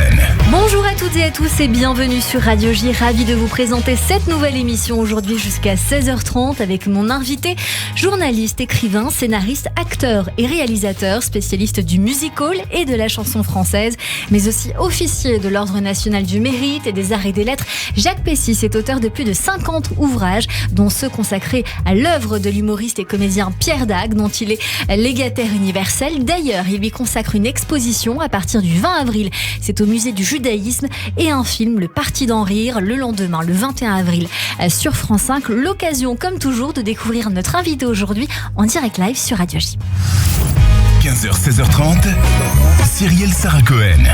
Cohen. Bonjour à toutes et à tous et bienvenue sur Radio J. Ravi de vous présenter cette nouvelle émission aujourd'hui jusqu'à 16h30 avec mon invité, journaliste, écrivain, scénariste, acteur et réalisateur, spécialiste du musical et de la chanson française, mais aussi officier de l'Ordre national du mérite et des arts et des lettres. Jacques Pessis est auteur de plus de 50 ouvrages, dont ceux consacrés à l'œuvre de l'humoriste et comédien Pierre Dac, dont il est légataire universel. D'ailleurs, il lui consacre une exposition à partir du 20 avril. C'est au musée du judaïsme et un film, Le Parti d'en rire, le lendemain, le 21 avril, sur France 5. L'occasion, comme toujours, de découvrir notre invité aujourd'hui en direct live sur Radio J. 15h, 16h30, Cyrielle Sarah Cohen.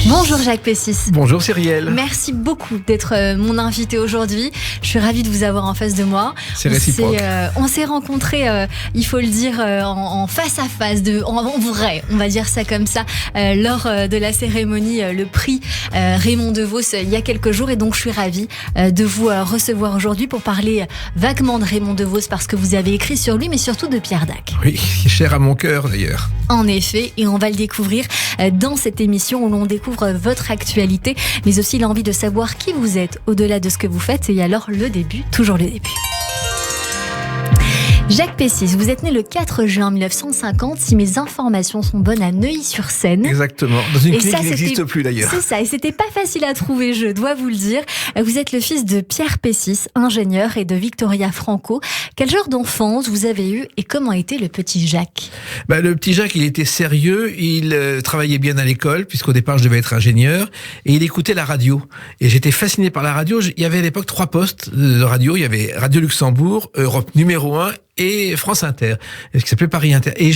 Bonjour Jacques Pessis. Bonjour Cyrielle. Merci beaucoup d'être mon invité aujourd'hui. Je suis ravie de vous avoir en face de moi. C'est réciproque. On s'est rencontrés, il faut le dire, en face à face, en vrai, on va dire ça comme ça, lors de la cérémonie, le prix Raymond DeVos il y a quelques jours. Et donc je suis ravie de vous recevoir aujourd'hui pour parler vaguement de Raymond DeVos parce que vous avez écrit sur lui, mais surtout de Pierre Dac. Oui, qui est cher à mon cœur d'ailleurs. En effet, et on va le découvrir dans cette émission où l'on découvre votre actualité, mais aussi l'envie de savoir qui vous êtes au-delà de ce que vous faites. Et alors le début, toujours le début. Jacques Pessis, vous êtes né le 4 juin 1950, si mes informations sont bonnes, à Neuilly-sur-Seine. Exactement, dans une clinique ça, qui n'existe plus d'ailleurs. C'est ça, et c'était pas facile à trouver, je dois vous le dire. Vous êtes le fils de Pierre Pessis, ingénieur, et de Victoria Franco. Quel genre d'enfance vous avez eu et comment était le petit Jacques ? Le petit Jacques, il était sérieux, il travaillait bien à l'école, puisqu'au départ je devais être ingénieur, et il écoutait la radio. Et j'étais fasciné par la radio. Il y avait à l'époque 3 postes de radio. Il y avait Radio Luxembourg, Europe numéro 1, et France Inter, ce qui s'appelait Paris Inter. Et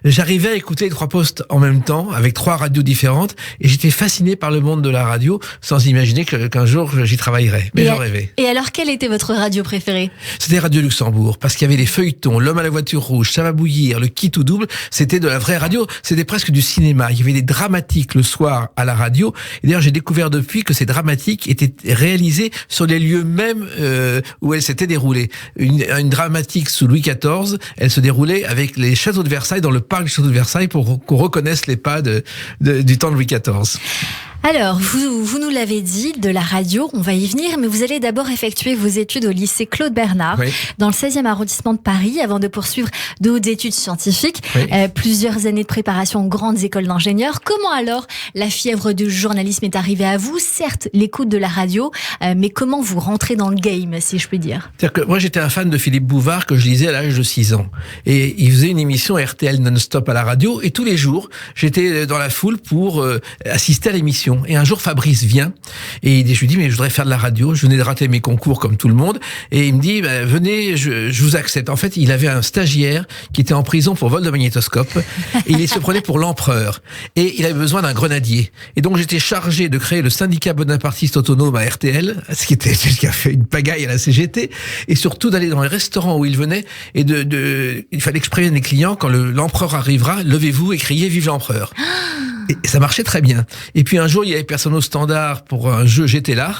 j'arrivais à écouter les 3 postes en même temps, avec 3 radios différentes, et j'étais fasciné par le monde de la radio, sans imaginer qu'un jour j'y travaillerais. Mais j'en rêvais. Et alors, quelle était votre radio préférée ? C'était Radio Luxembourg, parce qu'il y avait les feuilletons, L'homme à la voiture rouge, Ça va bouillir, Le qui tout double, c'était de la vraie radio, c'était presque du cinéma. Il y avait des dramatiques le soir à la radio, et d'ailleurs j'ai découvert depuis que ces dramatiques étaient réalisées sur les lieux mêmes où elles s'étaient déroulées. Une dramatique sous Louis XIV, elle se déroulait avec les châteaux de Versailles, dans le parc du château de Versailles, pour qu'on reconnaisse les pas du temps de Louis XIV. Alors, vous nous l'avez dit, de la radio, on va y venir, mais vous allez d'abord effectuer vos études au lycée Claude Bernard, oui, dans le 16e arrondissement de Paris, avant de poursuivre de hautes études scientifiques, oui, plusieurs années de préparation aux grandes écoles d'ingénieurs. Comment alors la fièvre du journalisme est arrivée à vous ? Certes, l'écoute de la radio, mais comment vous rentrez dans le game, si je puis dire ? C'est-à-dire que moi, j'étais un fan de Philippe Bouvard que je lisais à l'âge de 6 ans. Et il faisait une émission RTL non-stop à la radio, et tous les jours, j'étais dans la foule pour assister à l'émission. Et un jour, Fabrice vient et je lui dis, mais je voudrais faire de la radio. Je venais de rater mes concours comme tout le monde. Et il me dit, venez, je vous accepte. En fait, il avait un stagiaire qui était en prison pour vol de magnétoscope. Et il se prenait pour l'empereur. Et il avait besoin d'un grenadier. Et donc, j'étais chargé de créer le syndicat bonapartiste autonome à RTL, ce qui a fait une pagaille à la CGT. Et surtout d'aller dans les restaurants où il venait et il fallait que je prévienne les clients quand l'empereur arrivera, levez-vous et criez vive l'empereur. Et ça marchait très bien. Et puis un jour, il y avait personne au standard pour un jeu, j'étais là.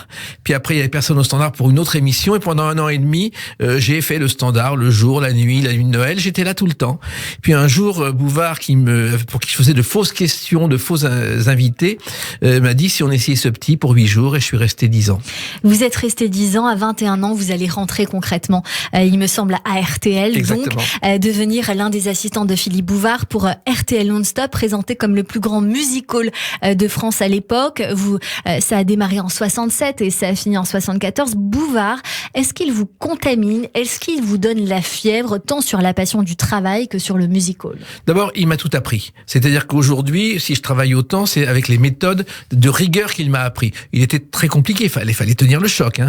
Puis après, il y avait personne au standard pour une autre émission. Et pendant 1 an et demi, j'ai fait le standard, le jour, la nuit de Noël. J'étais là tout le temps. Puis un jour, Bouvard, pour qui je faisais de fausses questions, de faux invités, m'a dit si on essayait ce petit pour 8 jours. Et je suis resté 10 ans. Vous êtes resté 10 ans. À 21 ans, vous allez rentrer concrètement, il me semble, à RTL. Exactement. Donc, devenir l'un des assistants de Philippe Bouvard pour RTL Non-Stop, présenté comme le plus grand musical de France à l'époque. Ça a démarré en 67 et ça a fini en 74. Bouvard, est-ce qu'il vous contamine ? Est-ce qu'il vous donne la fièvre, tant sur la passion du travail que sur le musical ? D'abord, il m'a tout appris. C'est-à-dire qu'aujourd'hui, si je travaille autant, c'est avec les méthodes de rigueur qu'il m'a appris. Il était très compliqué, il fallait tenir le choc.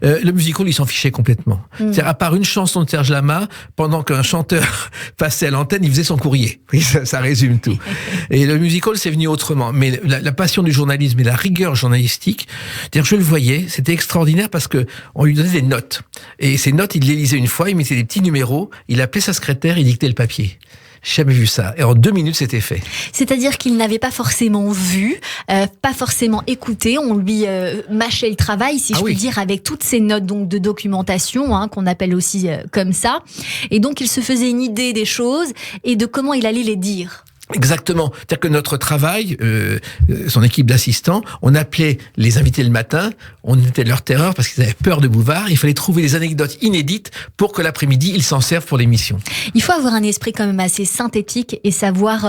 Le musical, il s'en fichait complètement. C'est-à-dire, à part une chanson de Serge Lama, pendant qu'un chanteur passait à l'antenne, il faisait son courrier. Oui, ça résume tout. Et le musical, c'est venu autrement. Mais la passion du journalisme et la rigueur journalistique, c'est-à-dire je le voyais, c'était extraordinaire parce que on lui donnait des notes. Et ces notes, il les lisait une fois, il mettait des petits numéros, il appelait sa secrétaire, il dictait le papier. J'ai jamais vu ça. Et en 2 minutes, c'était fait. C'est-à-dire qu'il n'avait pas forcément vu, pas forcément écouté. On lui mâchait le travail, si je puis dire, avec toutes ces notes donc de documentation, qu'on appelle aussi comme ça. Et donc, il se faisait une idée des choses et de comment il allait les dire. Exactement. C'est-à-dire que notre travail, son équipe d'assistants, on appelait les invités le matin, on était leur terreur parce qu'ils avaient peur de Bouvard. Il fallait trouver des anecdotes inédites pour que l'après-midi, ils s'en servent pour l'émission. Il faut avoir un esprit quand même assez synthétique et savoir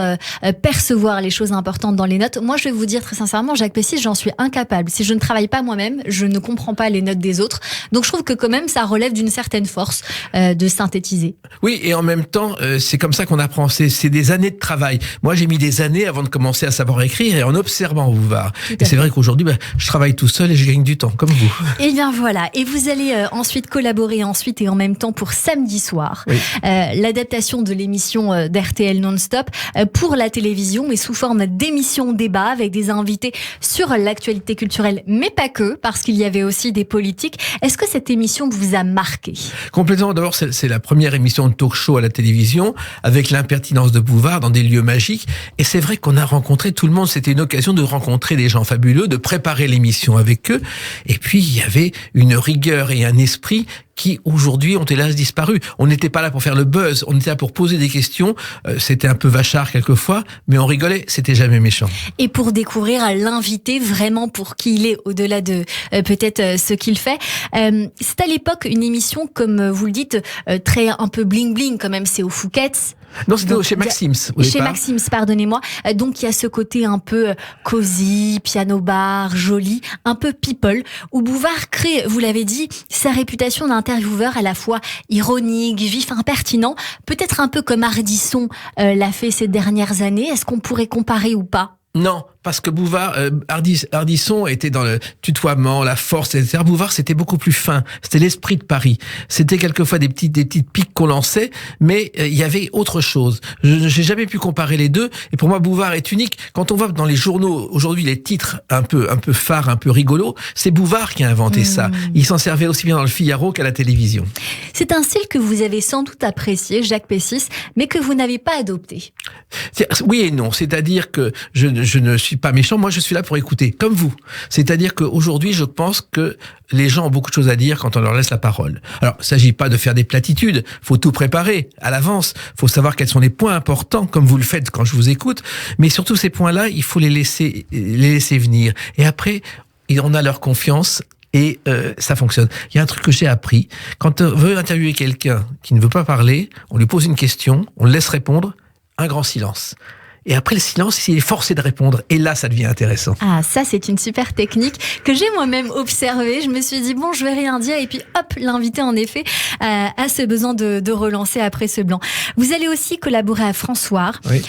percevoir les choses importantes dans les notes. Moi, je vais vous dire très sincèrement, Jacques Pessis, j'en suis incapable. Si je ne travaille pas moi-même, je ne comprends pas les notes des autres. Donc, je trouve que quand même, ça relève d'une certaine force de synthétiser. Oui, et en même temps, c'est comme ça qu'on apprend. C'est des années de travail. Moi, j'ai mis des années avant de commencer à savoir écrire et en observant Bouvard. Et c'est vrai qu'aujourd'hui, je travaille tout seul et je gagne du temps, comme vous. Et bien voilà. Et vous allez ensuite collaborer et en même temps pour Samedi Soir. Oui. L'adaptation de l'émission d'RTL Non-Stop pour la télévision, mais sous forme d'émission débat avec des invités sur l'actualité culturelle, mais pas que, parce qu'il y avait aussi des politiques. Est-ce que cette émission vous a marqué? Complètement. D'abord, c'est la première émission de talk-show à la télévision, avec l'impertinence de Bouvard dans des lieux magiques. Et c'est vrai qu'on a rencontré tout le monde. C'était une occasion de rencontrer des gens fabuleux, de préparer l'émission avec eux. Et puis, il y avait une rigueur et un esprit qui, aujourd'hui, ont hélas disparu. On n'était pas là pour faire le buzz, on était là pour poser des questions. C'était un peu vachard quelquefois, mais on rigolait, c'était jamais méchant. Et pour découvrir l'invité vraiment pour qui il est, au-delà de peut-être ce qu'il fait. C'est à l'époque une émission, comme vous le dites, très un peu bling-bling quand même, c'est au Fouquet's. Non, c'était chez Maxims. Chez Maxims, pardonnez-moi. Donc, il y a ce côté un peu cosy, piano-bar, joli, un peu people, où Bouvard crée, vous l'avez dit, sa réputation d'intervieweur à la fois ironique, vif, impertinent, peut-être un peu comme Ardisson l'a fait ces dernières années. Est-ce qu'on pourrait comparer ou pas ? Non, parce que Bouvard, Ardisson était dans le tutoiement, la force, etc. Bouvard, c'était beaucoup plus fin. C'était l'esprit de Paris. C'était quelquefois des petites piques qu'on lançait, mais il y avait autre chose. J'ai jamais pu comparer les deux. Et pour moi, Bouvard est unique. Quand on voit dans les journaux, aujourd'hui, les titres un peu phares, un peu rigolos, c'est Bouvard qui a inventé ça. Il s'en servait aussi bien dans le Figaro qu'à la télévision. C'est un style que vous avez sans doute apprécié, Jacques Pessis, mais que vous n'avez pas adopté. Oui et non. C'est-à-dire que je ne suis pas méchant, moi je suis là pour écouter, comme vous. C'est-à-dire qu'aujourd'hui, je pense que les gens ont beaucoup de choses à dire quand on leur laisse la parole. Alors, il ne s'agit pas de faire des platitudes, faut tout préparer à l'avance, faut savoir quels sont les points importants, comme vous le faites quand je vous écoute, mais surtout ces points-là, il faut les laisser venir. Et après, on a leur confiance. Et ça fonctionne. Il y a un truc que j'ai appris. Quand on veut interviewer quelqu'un qui ne veut pas parler, on lui pose une question, on le laisse répondre, un grand silence. Et après le silence, il est forcé de répondre. Et là, ça devient intéressant. Ah, ça, c'est une super technique que j'ai moi-même observée. Je me suis dit, bon, je vais rien dire. Et puis, hop, l'invité, en effet, a ce besoin de relancer après ce blanc. Vous allez aussi collaborer à François. Oui.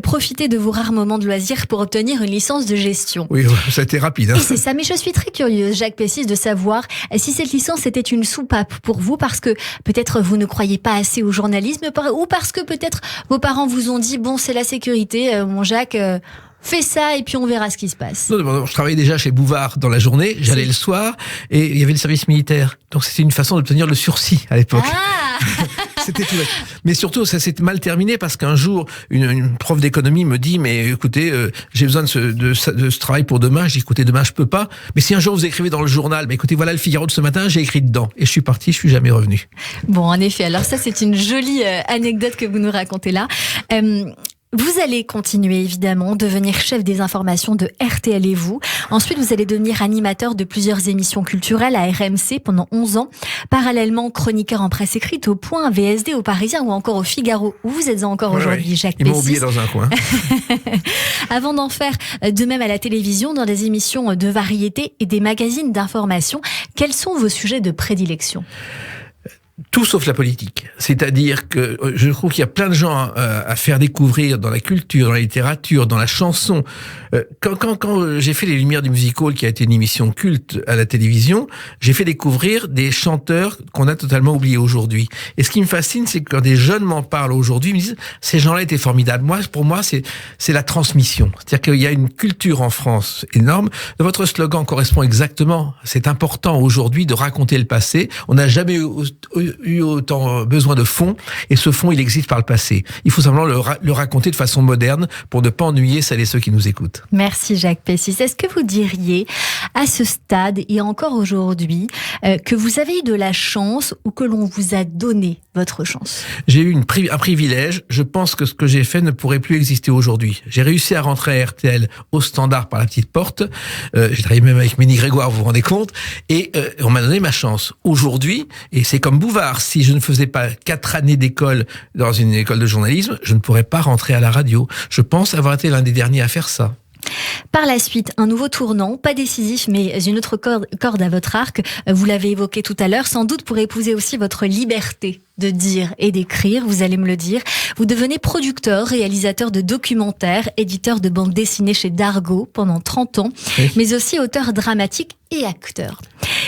Profiter de vos rares moments de loisirs pour obtenir une licence de gestion. Oui, ça a été rapide. Hein. Et c'est ça. Mais je suis très curieuse, Jacques Pessis, de savoir si cette licence était une soupape pour vous, parce que peut-être vous ne croyez pas assez au journalisme, ou parce que peut-être vos parents vous ont dit, bon, c'est la sécurité. Mon Jacques, fais ça et puis on verra ce qui se passe. Non, je travaillais déjà chez Bouvard dans la journée, j'allais le soir et il y avait le service militaire. Donc c'était une façon d'obtenir le sursis à l'époque. Ah C'était tout. Mais surtout, ça s'est mal terminé parce qu'un jour, une prof d'économie me dit, mais écoutez, j'ai besoin de ce travail pour demain. J'ai dit, écoutez, demain je peux pas. Mais si un jour vous écrivez dans le journal, mais écoutez, voilà le Figaro de ce matin, j'ai écrit dedans. Et je suis parti, je suis jamais revenu. Bon, en effet. Alors ça, c'est une jolie anecdote que vous nous racontez là. Vous allez continuer, évidemment, devenir chef des informations de RTL et vous. Ensuite, vous allez devenir animateur de plusieurs émissions culturelles à RMC pendant 11 ans. Parallèlement, chroniqueur en presse écrite au Point, VSD, au Parisien ou encore au Figaro, où vous êtes encore aujourd'hui, Jacques Pessis. Ils m'ont oublié dans un coin. Avant d'en faire de même à la télévision, dans des émissions de variété et des magazines d'information, quels sont vos sujets de prédilection ? Tout sauf la politique. C'est-à-dire que je trouve qu'il y a plein de gens à faire découvrir dans la culture, dans la littérature, dans la chanson. Quand j'ai fait Les Lumières du Music Hall, qui a été une émission culte à la télévision, j'ai fait découvrir des chanteurs qu'on a totalement oubliés aujourd'hui. Et ce qui me fascine, c'est que quand des jeunes m'en parlent aujourd'hui, ils me disent « ces gens-là étaient formidables ». Pour moi, c'est la transmission. C'est-à-dire qu'il y a une culture en France énorme. Votre slogan correspond exactement. C'est important aujourd'hui de raconter le passé. On n'a jamais eu eu autant besoin de fond, et ce fond, il existe par le passé. Il faut simplement le raconter de façon moderne pour ne pas ennuyer celles et ceux qui nous écoutent. Merci Jacques Pessis. Est-ce que vous diriez à ce stade et encore aujourd'hui que vous avez eu de la chance ou que l'on vous a donné votre chance? J'ai eu un privilège. Je pense que ce que j'ai fait ne pourrait plus exister aujourd'hui. J'ai réussi à rentrer à RTL au standard par la petite porte. J'ai travaillé même avec Ménie Grégoire, vous vous rendez compte, et on m'a donné ma chance. Aujourd'hui, et c'est comme Bouvard, si je ne faisais pas 4 années d'école dans une école de journalisme, je ne pourrais pas rentrer à la radio. Je pense avoir été l'un des derniers à faire ça. Par la suite, un nouveau tournant, pas décisif, mais une autre corde à votre arc. Vous l'avez évoqué tout à l'heure, sans doute pour épouser aussi votre liberté de dire et d'écrire, vous allez me le dire. Vous devenez producteur, réalisateur de documentaires, éditeur de bandes dessinées chez Dargaud pendant 30 ans, oui, mais aussi auteur dramatique et acteur.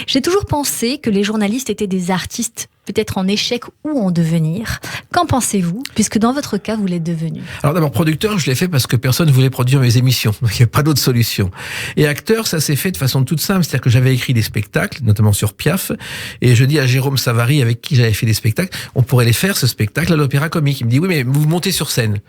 J'ai toujours pensé que les journalistes étaient des artistes peut-être en échec ou en devenir. Qu'en pensez-vous, puisque dans votre cas, vous l'êtes devenu? Alors d'abord, producteur, je l'ai fait parce que personne ne voulait produire mes émissions. Donc il n'y a pas d'autre solution. Et acteur, ça s'est fait de façon toute simple. C'est-à-dire que j'avais écrit des spectacles, notamment sur Piaf, et je dis à Jérôme Savary, avec qui j'avais fait des spectacles, on pourrait les faire, ce spectacle, à l'Opéra Comique. Il me dit, oui, mais vous montez sur scène.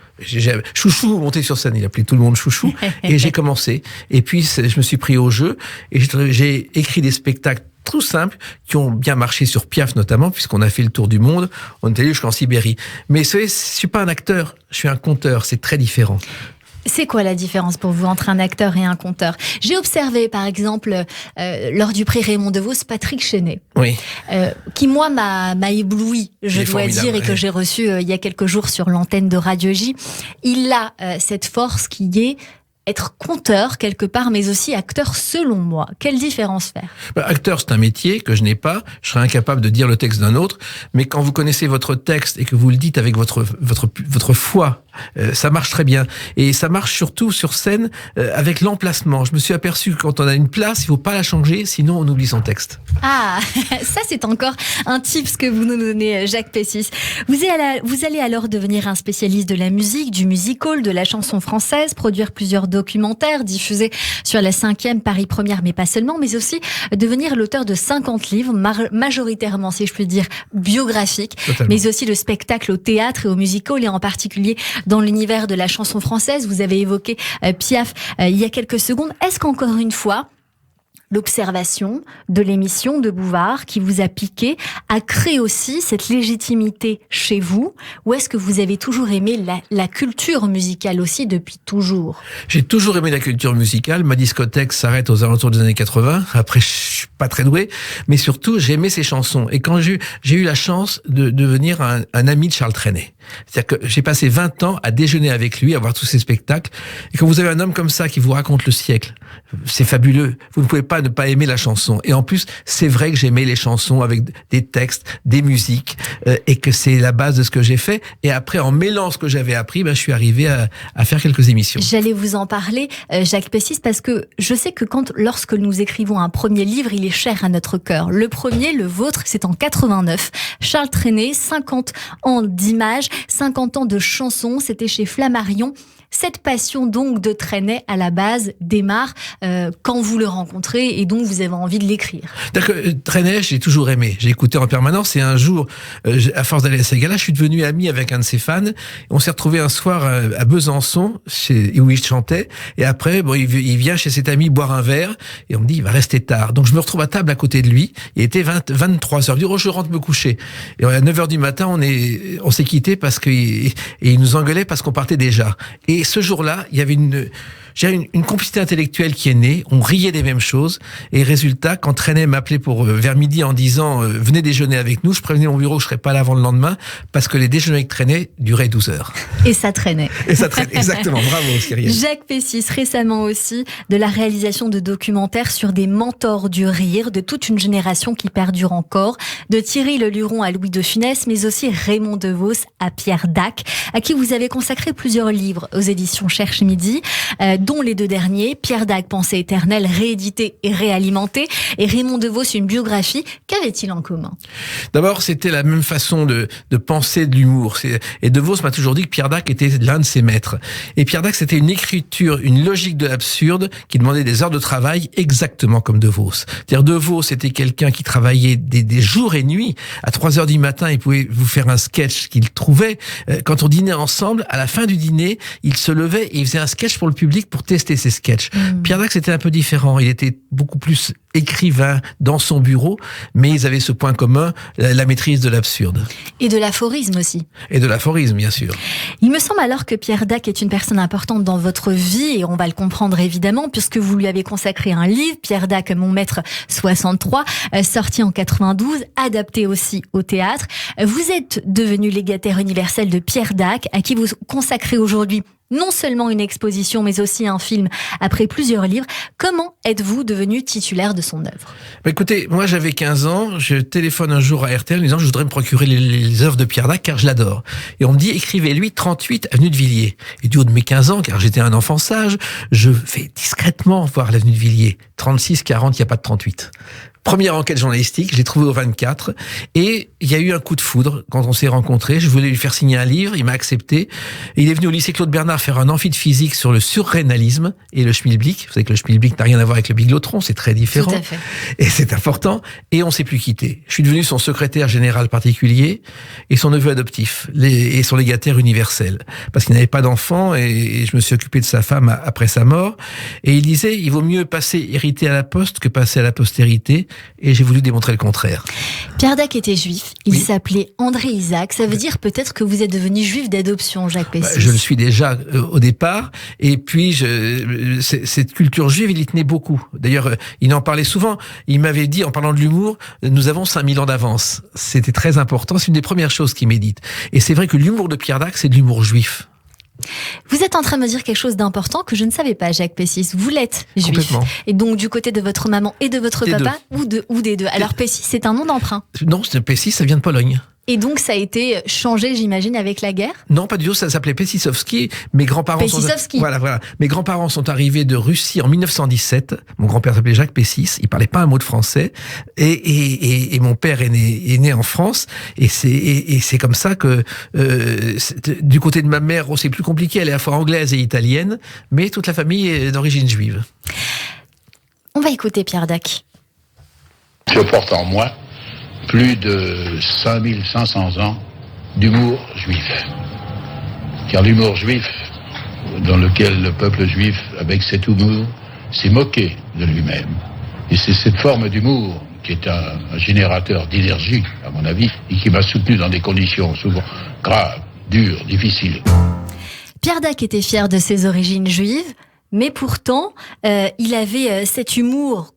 Chouchou, vous montez sur scène. Il appelait tout le monde Chouchou. Et j'ai commencé. Et puis, je me suis pris au jeu, et j'ai écrit des spectacles tout simples, qui ont bien marché sur Piaf notamment, puisqu'on a fait le tour du monde, on est allé jusqu'en Sibérie. Mais je suis pas un acteur, je suis un conteur, c'est très différent. C'est quoi la différence pour vous entre un acteur et un conteur? J'ai observé, par exemple, lors du prix Raymond Devos, Patrick Chenet, oui, qui, moi, m'a ébloui, je dois dire, et que j'ai reçu il y a quelques jours sur l'antenne de Radio J. Il a cette force qui est être conteur quelque part, mais aussi acteur selon moi. Quelle différence faire? Acteur, c'est un métier que je n'ai pas. Je serais incapable de dire le texte d'un autre. Mais quand vous connaissez votre texte et que vous le dites avec votre foi, ça marche très bien. Et ça marche surtout sur scène avec l'emplacement. Je me suis aperçu que quand on a une place, il ne faut pas la changer, sinon on oublie son texte. Ah, ça c'est encore un tips que vous nous donnez, Jacques Pessis. Vous allez alors devenir un spécialiste de la musique, du musical, de la chanson française, produire plusieurs documentaires diffusés sur la 5e Paris Première, mais pas seulement, mais aussi devenir l'auteur de 50 livres, majoritairement, si je puis dire, biographiques, totalement, mais aussi de spectacles au théâtre et au musical, et en particulier dans l'univers de la chanson française. Vous avez évoqué Piaf il y a quelques secondes. Est-ce qu'encore une fois, l'observation de l'émission de Bouvard qui vous a piqué a créé aussi cette légitimité chez vous, ou est-ce que vous avez toujours aimé la culture musicale aussi depuis toujours? J'ai toujours aimé la culture musicale. Ma discothèque s'arrête aux alentours des années 80. Après, je suis pas très doué, mais surtout, j'ai aimé ses chansons. Et quand j'ai eu la chance de devenir un ami de Charles Trenet. C'est-à-dire que j'ai passé 20 ans à déjeuner avec lui, à voir tous ses spectacles. Et quand vous avez un homme comme ça qui vous raconte le siècle, c'est fabuleux. Vous ne pouvez pas ne pas aimer la chanson. Et en plus, c'est vrai que j'aimais les chansons avec des textes, des musiques, et que c'est la base de ce que j'ai fait. Et après, en mêlant ce que j'avais appris, je suis arrivé à faire quelques émissions. J'allais vous en parler, Jacques Pessis, parce que je sais que lorsque nous écrivons un premier livre, il est cher à notre cœur. Le premier, le vôtre, c'est en 89. Charles Trenet, 50 ans d'images, 50 ans de chansons, c'était chez Flammarion. Cette passion donc de Trenet à la base démarre quand vous le rencontrez et donc vous avez envie de l'écrire. Trenet, j'ai toujours aimé. J'ai écouté en permanence et un jour, à force d'aller à ces galas, je suis devenu ami avec un de ses fans. On s'est retrouvé un soir à Besançon où il chantait et après il vient chez cet ami boire un verre et on me dit il va rester tard. Donc je me retrouve à table à côté de lui. Il était 23h. Je dis je rentre me coucher. Et à 9h du matin, on s'est quitté parce qu'il nous engueulait parce qu'on partait déjà. Et ce jour-là, il y avait une complicité intellectuelle qui est née. On riait des mêmes choses. Et résultat, quand Trenet m'appelait vers midi en disant venez déjeuner avec nous, je prévenais mon bureau que je serais pas là avant le lendemain parce que les déjeuners avec Trenet duraient 12 heures. Et ça traînait. Et ça traînait, exactement. Bravo, Cyrielle. Jacques Pessis, récemment aussi, de la réalisation de documentaires sur des mentors du rire, de toute une génération qui perdure encore, de Thierry Leluron à Louis de Funès, mais aussi Raymond Devos à Pierre Dac, à qui vous avez consacré plusieurs livres aux éditions Cherche Midi, dont les 2 derniers, Pierre Dac, Pensée éternelle, réédité et réalimenté, et Raymond Devos, une biographie. Qu'avaient-ils en commun? D'abord, c'était la même façon de penser de l'humour. Et Devos m'a toujours dit que Pierre Dac était l'un de ses maîtres. Et Pierre Dac, c'était une écriture, une logique de l'absurde qui demandait des heures de travail exactement comme Devos. C'est-à-dire Devos, c'était quelqu'un qui travaillait des jours et nuits. À 3 heures du matin, il pouvait vous faire un sketch qu'il trouvait. Quand on dînait ensemble, à la fin du dîner, il se levait et il faisait un sketch pour le public pour tester ses sketchs. Pierre Dac, c'était un peu différent. Il était beaucoup plus écrivain dans son bureau, mais ils avaient ce point commun, la maîtrise de l'absurde. Et de l'aphorisme aussi. Et de l'aphorisme, bien sûr. Il me semble alors que Pierre Dac est une personne importante dans votre vie, et on va le comprendre évidemment, puisque vous lui avez consacré un livre, Pierre Dac, Mon Maître 63, sorti en 92, adapté aussi au théâtre. Vous êtes devenu légataire universel de Pierre Dac, à qui vous consacrez aujourd'hui non seulement une exposition, mais aussi un film après plusieurs livres. Comment êtes-vous devenu titulaire de son œuvre? Écoutez, moi j'avais 15 ans, je téléphone un jour à RTL en disant je voudrais me procurer les œuvres de Pierre Dac car je l'adore. Et on me dit écrivez-lui 38 avenue de Villiers. Et du haut de mes 15 ans, car j'étais un enfant sage, je vais discrètement voir l'avenue de Villiers. 36, 40, il n'y a pas de 38. Première enquête journalistique, je l'ai trouvé au 24 et il y a eu un coup de foudre quand on s'est rencontrés. Je voulais lui faire signer un livre, il m'a accepté. Et il est venu au lycée Claude Bernard faire un amphi de physique sur le surrénalisme et le schmilblick. Vous savez que le schmilblick n'a rien à voir avec le biglotron, c'est très différent. Tout à fait. Et c'est important. Et on s'est plus quitté. Je suis devenu son secrétaire général particulier et son neveu adoptif et son légataire universel. Parce qu'il n'avait pas d'enfant et je me suis occupé de sa femme après sa mort. Et il disait, il vaut mieux passer hérité à la poste que passer à la postérité. Et j'ai voulu démontrer le contraire. Pierre Dac était juif, il s'appelait André Isaac. Ça veut dire peut-être que vous êtes devenu juif d'adoption, Jacques Pessis. Je le suis déjà au départ. Et puis, cette culture juive, il y tenait beaucoup. D'ailleurs, il en parlait souvent. Il m'avait dit, en parlant de l'humour, nous avons 5000 ans d'avance. C'était très important. C'est une des premières choses qu'il médite. Et c'est vrai que l'humour de Pierre Dac, c'est de l'humour juif. Vous êtes en train de me dire quelque chose d'important que je ne savais pas, Jacques Pessis. Vous l'êtes juif. Et donc du côté de votre maman et de votre papa ou des deux. Alors Pessis, c'est un nom d'emprunt. Non, Pessis, ça vient de Pologne. Et donc ça a été changé, j'imagine, avec la guerre? Non, pas du tout, ça s'appelait Pessissovski. Mes grands-parents voilà. Mes grands-parents sont arrivés de Russie en 1917. Mon grand-père s'appelait Jacques Pessis, il parlait pas un mot de français. Et mon père est né en France. Et c'est comme ça que du côté de ma mère, c'est plus compliqué, elle est à la fois anglaise et italienne, mais toute la famille est d'origine juive. On va écouter Pierre Dac. Je porte en moi plus de 5500 ans d'humour juif. Car l'humour juif, dans lequel le peuple juif, avec cet humour, s'est moqué de lui-même. Et c'est cette forme d'humour qui est un générateur d'énergie, à mon avis, et qui m'a soutenu dans des conditions souvent graves, dures, difficiles. Pierre Dac était fier de ses origines juives. Mais pourtant, il avait cet humour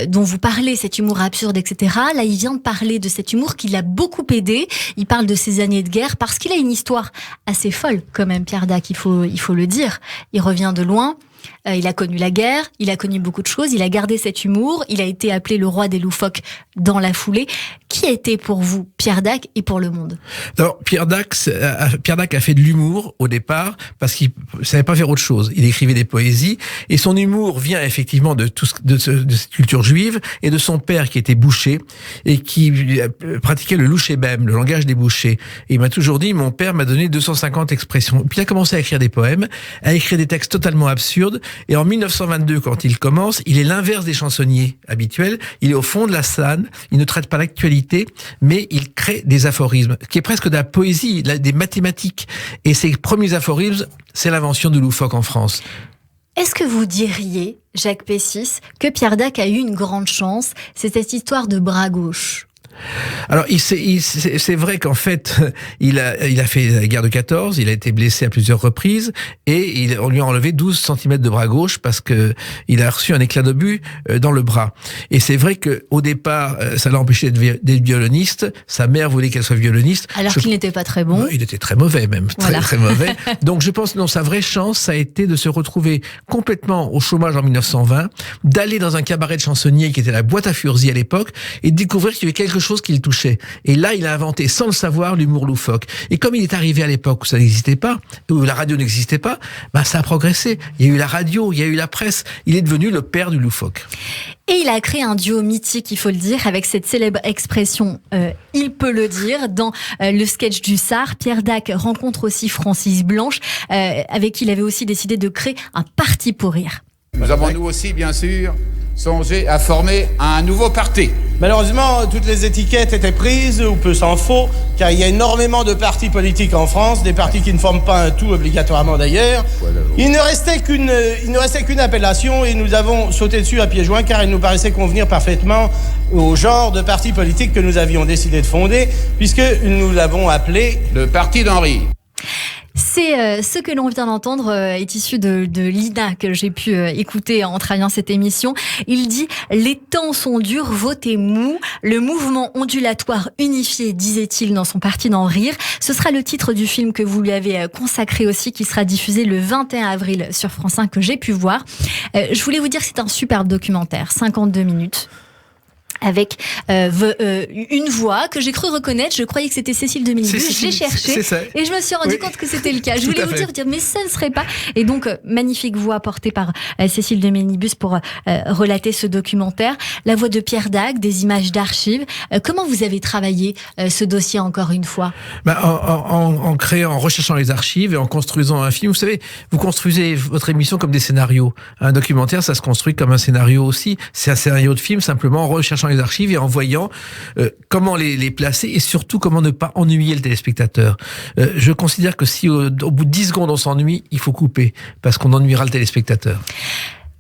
dont vous parlez, cet humour absurde, etc. Là, il vient de parler de cet humour qui l'a beaucoup aidé. Il parle de ses années de guerre parce qu'il a une histoire assez folle, quand même, Pierre Dac, il faut le dire. Il revient de loin. Il a connu la guerre, il a connu beaucoup de choses, il a gardé cet humour, il a été appelé le roi des loufoques dans la foulée. Qui a été pour vous Pierre Dac et pour le monde? Alors, Pierre Dac a fait de l'humour au départ parce qu'il savait pas faire autre chose. Il écrivait des poésies et son humour vient effectivement de cette culture juive et de son père qui était boucher et qui pratiquait le louchébem, le langage des bouchers. Et il m'a toujours dit, mon père m'a donné 250 expressions. Puis il a commencé à écrire des poèmes, à écrire des textes totalement absurdes. Et en 1922, quand il commence, il est l'inverse des chansonniers habituels. Il est au fond de la scène, il ne traite pas l'actualité, mais il crée des aphorismes, qui est presque de la poésie, des mathématiques. Et ses premiers aphorismes, c'est l'invention du loufoque en France. Est-ce que vous diriez, Jacques Pessis, que Pierre Dac a eu une grande chance? C'est cette histoire de bras gauche. Alors, c'est vrai qu'en fait, il a fait la guerre de 14, il a été blessé à plusieurs reprises, et on lui a enlevé 12 cm de bras gauche parce que il a reçu un éclat d'obus dans le bras. Et c'est vrai que au départ, ça l'a empêché d'être violoniste. Sa mère voulait qu'elle soit violoniste. Alors qu'il n'était pas très bon. Non, il était très mauvais même, voilà. très mauvais. Donc je pense, non, sa vraie chance, ça a été de se retrouver complètement au chômage en 1920, d'aller dans un cabaret de chansonniers qui était la boîte à Furzy à l'époque, et de découvrir qu'il y avait quelque chose qui le touchait. marchait. Et là, il a inventé, sans le savoir, l'humour loufoque. Et comme il est arrivé à l'époque où ça n'existait pas, où la radio n'existait pas, ça a progressé. Il y a eu la radio, il y a eu la presse. Il est devenu le père du loufoque. Et il a créé un duo mythique, il faut le dire, avec cette célèbre expression « il peut le dire ». Dans le sketch du Sar, Pierre Dac rencontre aussi Francis Blanche, avec qui il avait aussi décidé de créer un parti pour rire. Nous avons nous aussi, bien sûr, songé à former un nouveau parti. Malheureusement, toutes les étiquettes étaient prises, ou peu s'en faut, car il y a énormément de partis politiques en France, des partis qui ne forment pas un tout obligatoirement d'ailleurs. Il ne restait qu'une appellation et nous avons sauté dessus à pieds joints car il nous paraissait convenir parfaitement au genre de parti politique que nous avions décidé de fonder, puisque nous l'avons appelé le Parti d'Henri. C'est ce que l'on vient d'entendre est issu de Lina que j'ai pu écouter en travaillant cette émission. Il dit « Les temps sont durs, votez mou. Le mouvement ondulatoire unifié, disait-il dans son parti d'en rire. » Ce sera le titre du film que vous lui avez consacré aussi, qui sera diffusé le 21 avril sur France 5 que j'ai pu voir. Je voulais vous dire que c'est un superbe documentaire, 52 minutes. Avec une voix que j'ai cru reconnaître. Je croyais que c'était Cécile de Minibus. J'ai cherché et je me suis rendu compte que c'était le cas. Je voulais vous dire, mais ça ne serait pas. Et donc, magnifique voix portée par Cécile de Minibus pour relater ce documentaire. La voix de Pierre Dac, des images d'archives. Comment vous avez travaillé ce dossier encore une fois ? En créant, en recherchant les archives et en construisant un film. Vous savez, vous construisez votre émission comme des scénarios. Un documentaire, ça se construit comme un scénario aussi. C'est un scénario de film, simplement en recherchant les archives et en voyant comment les placer et surtout comment ne pas ennuyer le téléspectateur. Je considère que si au bout de 10 secondes on s'ennuie, il faut couper parce qu'on ennuiera le téléspectateur.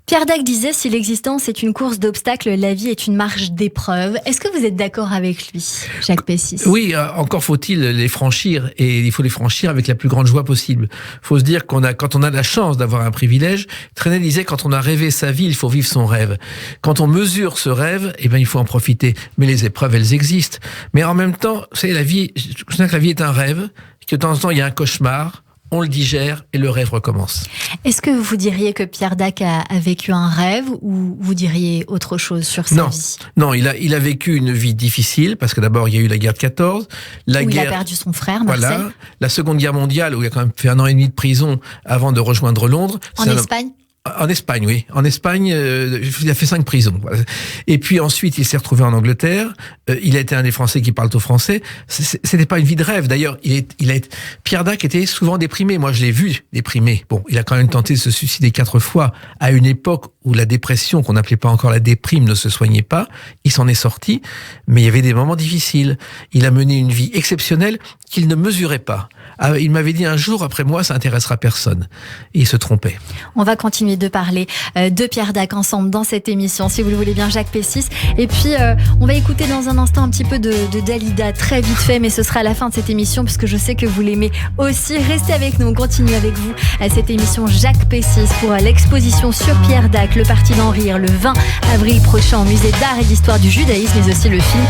Pierre Dac disait « Si l'existence est une course d'obstacles, la vie est une marche d'épreuves ». Est-ce que vous êtes d'accord avec lui, Jacques Pessis ? Oui, encore faut-il les franchir, et il faut les franchir avec la plus grande joie possible. Il faut se dire quand on a la chance d'avoir un privilège, Trenet disait quand on a rêvé sa vie, il faut vivre son rêve. Quand on mesure ce rêve, il faut en profiter. Mais les épreuves, elles existent. Mais en même temps, vous savez, je considère que la vie est un rêve, que de temps en temps, il y a un cauchemar, on le digère et le rêve recommence. Est-ce que vous diriez que Pierre Dac a vécu un rêve ou vous diriez autre chose sur sa vie ? Non, il a vécu une vie difficile parce que d'abord il y a eu la guerre de 14, il a perdu son frère, Marcel. Voilà, la Seconde Guerre mondiale où il a quand même fait 1 an et demi de prison avant de rejoindre Londres. En Espagne ? En Espagne, oui. En Espagne, il a fait 5 prisons. Et puis ensuite, il s'est retrouvé en Angleterre. Il a été un des Français qui parlent au français. C'était pas une vie de rêve. D'ailleurs, Pierre Dac était souvent déprimé. Moi, je l'ai vu déprimé. Bon, il a quand même tenté de se suicider 4 fois à une époque où la dépression, qu'on n'appelait pas encore la déprime, ne se soignait pas. Il s'en est sorti, mais il y avait des moments difficiles. Il a mené une vie exceptionnelle qu'il ne mesurait pas. Il m'avait dit un jour, après moi, ça intéressera personne. Et il se trompait. On va continuer de parler de Pierre Dac ensemble dans cette émission, si vous le voulez bien, Jacques Pessis. Et puis, on va écouter dans un instant un petit peu de Dalida, très vite fait, mais ce sera à la fin de cette émission, puisque je sais que vous l'aimez aussi. Restez avec nous, on continue avec vous à cette émission Jacques Pessis pour l'exposition sur Pierre Dac, le parti d'en rire, le 20 avril prochain au musée d'art et d'histoire du judaïsme, mais aussi le film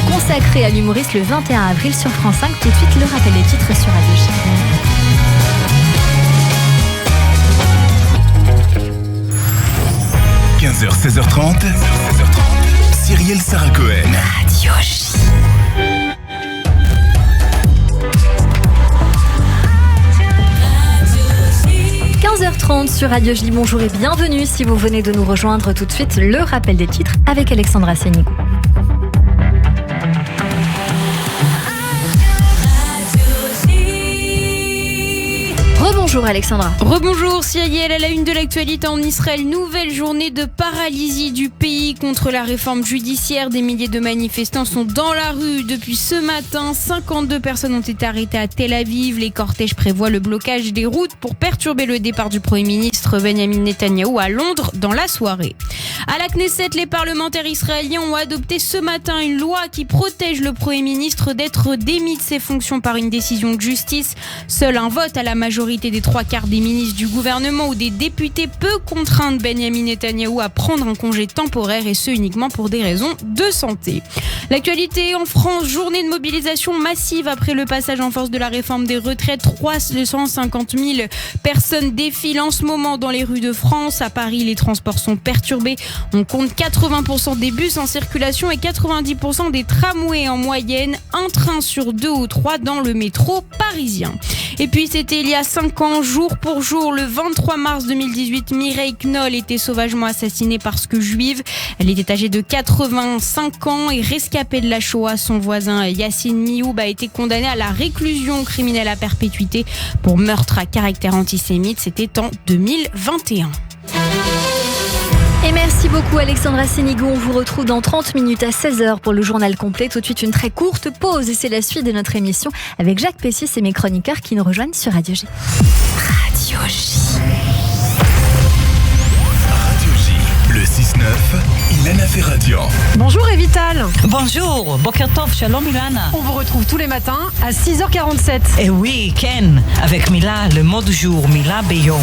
consacré à l'humoriste le 21 avril sur France 5. Tout de suite, le rappel des titres sur Radio J. 15h, 16h30, Cyrielle Sarah Cohen. Radio J. Sur Radio J, bonjour et bienvenue si vous venez de nous rejoindre. Tout de suite, le rappel des titres avec Alexandra Sénigo. Rebonjour Alexandra. Rebonjour Cyrielle, à la une de l'actualité en Israël, nouvelle journée de paralysie du pays contre la réforme judiciaire. Des milliers de manifestants sont dans la rue depuis ce matin. 52 personnes ont été arrêtées à Tel Aviv. Les cortèges prévoient le blocage des routes pour perturber le départ du Premier ministre Benjamin Netanyahou à Londres dans la soirée. À la Knesset, les parlementaires israéliens ont adopté ce matin une loi qui protège le Premier ministre d'être démis de ses fonctions par une décision de justice. Seul un vote à la majorité des 3/4 des ministres du gouvernement ou des députés peut contraindre Benyamin Netanyahou à prendre un congé temporaire et ce uniquement pour des raisons de santé. L'actualité en France, journée de mobilisation massive après le passage en force de la réforme des retraites. 350 000 personnes défilent en ce moment dans les rues de France. À Paris, les transports sont perturbés. On compte 80% des bus en circulation et 90% des tramways en moyenne. Un train sur 2 ou 3 dans le métro parisien. Et puis c'était il y a 5 ans, jour pour jour, le 23 mars 2018, Mireille Knoll était sauvagement assassinée parce que juive. Elle était âgée de 85 ans et rescapée de la Shoah. Son voisin Yassine Mioub a été condamné à la réclusion criminelle à perpétuité pour meurtre à caractère antisémite. C'était en 2021. Et merci beaucoup Alexandra Sénigo. On vous retrouve dans 30 minutes à 16h pour le journal complet. Tout de suite une très courte pause et c'est la suite de notre émission avec Jacques Pessis et mes chroniqueurs qui nous rejoignent sur Radio J. Radio J. Radio J. Le 6-9, Ilana Ferradian. Bonjour Evital. Bonjour, Boker Tov, Shalom Ilana. On vous retrouve tous les matins à 6h47. Et oui, Ken, avec Mila, le mot du jour, Mila Beyom.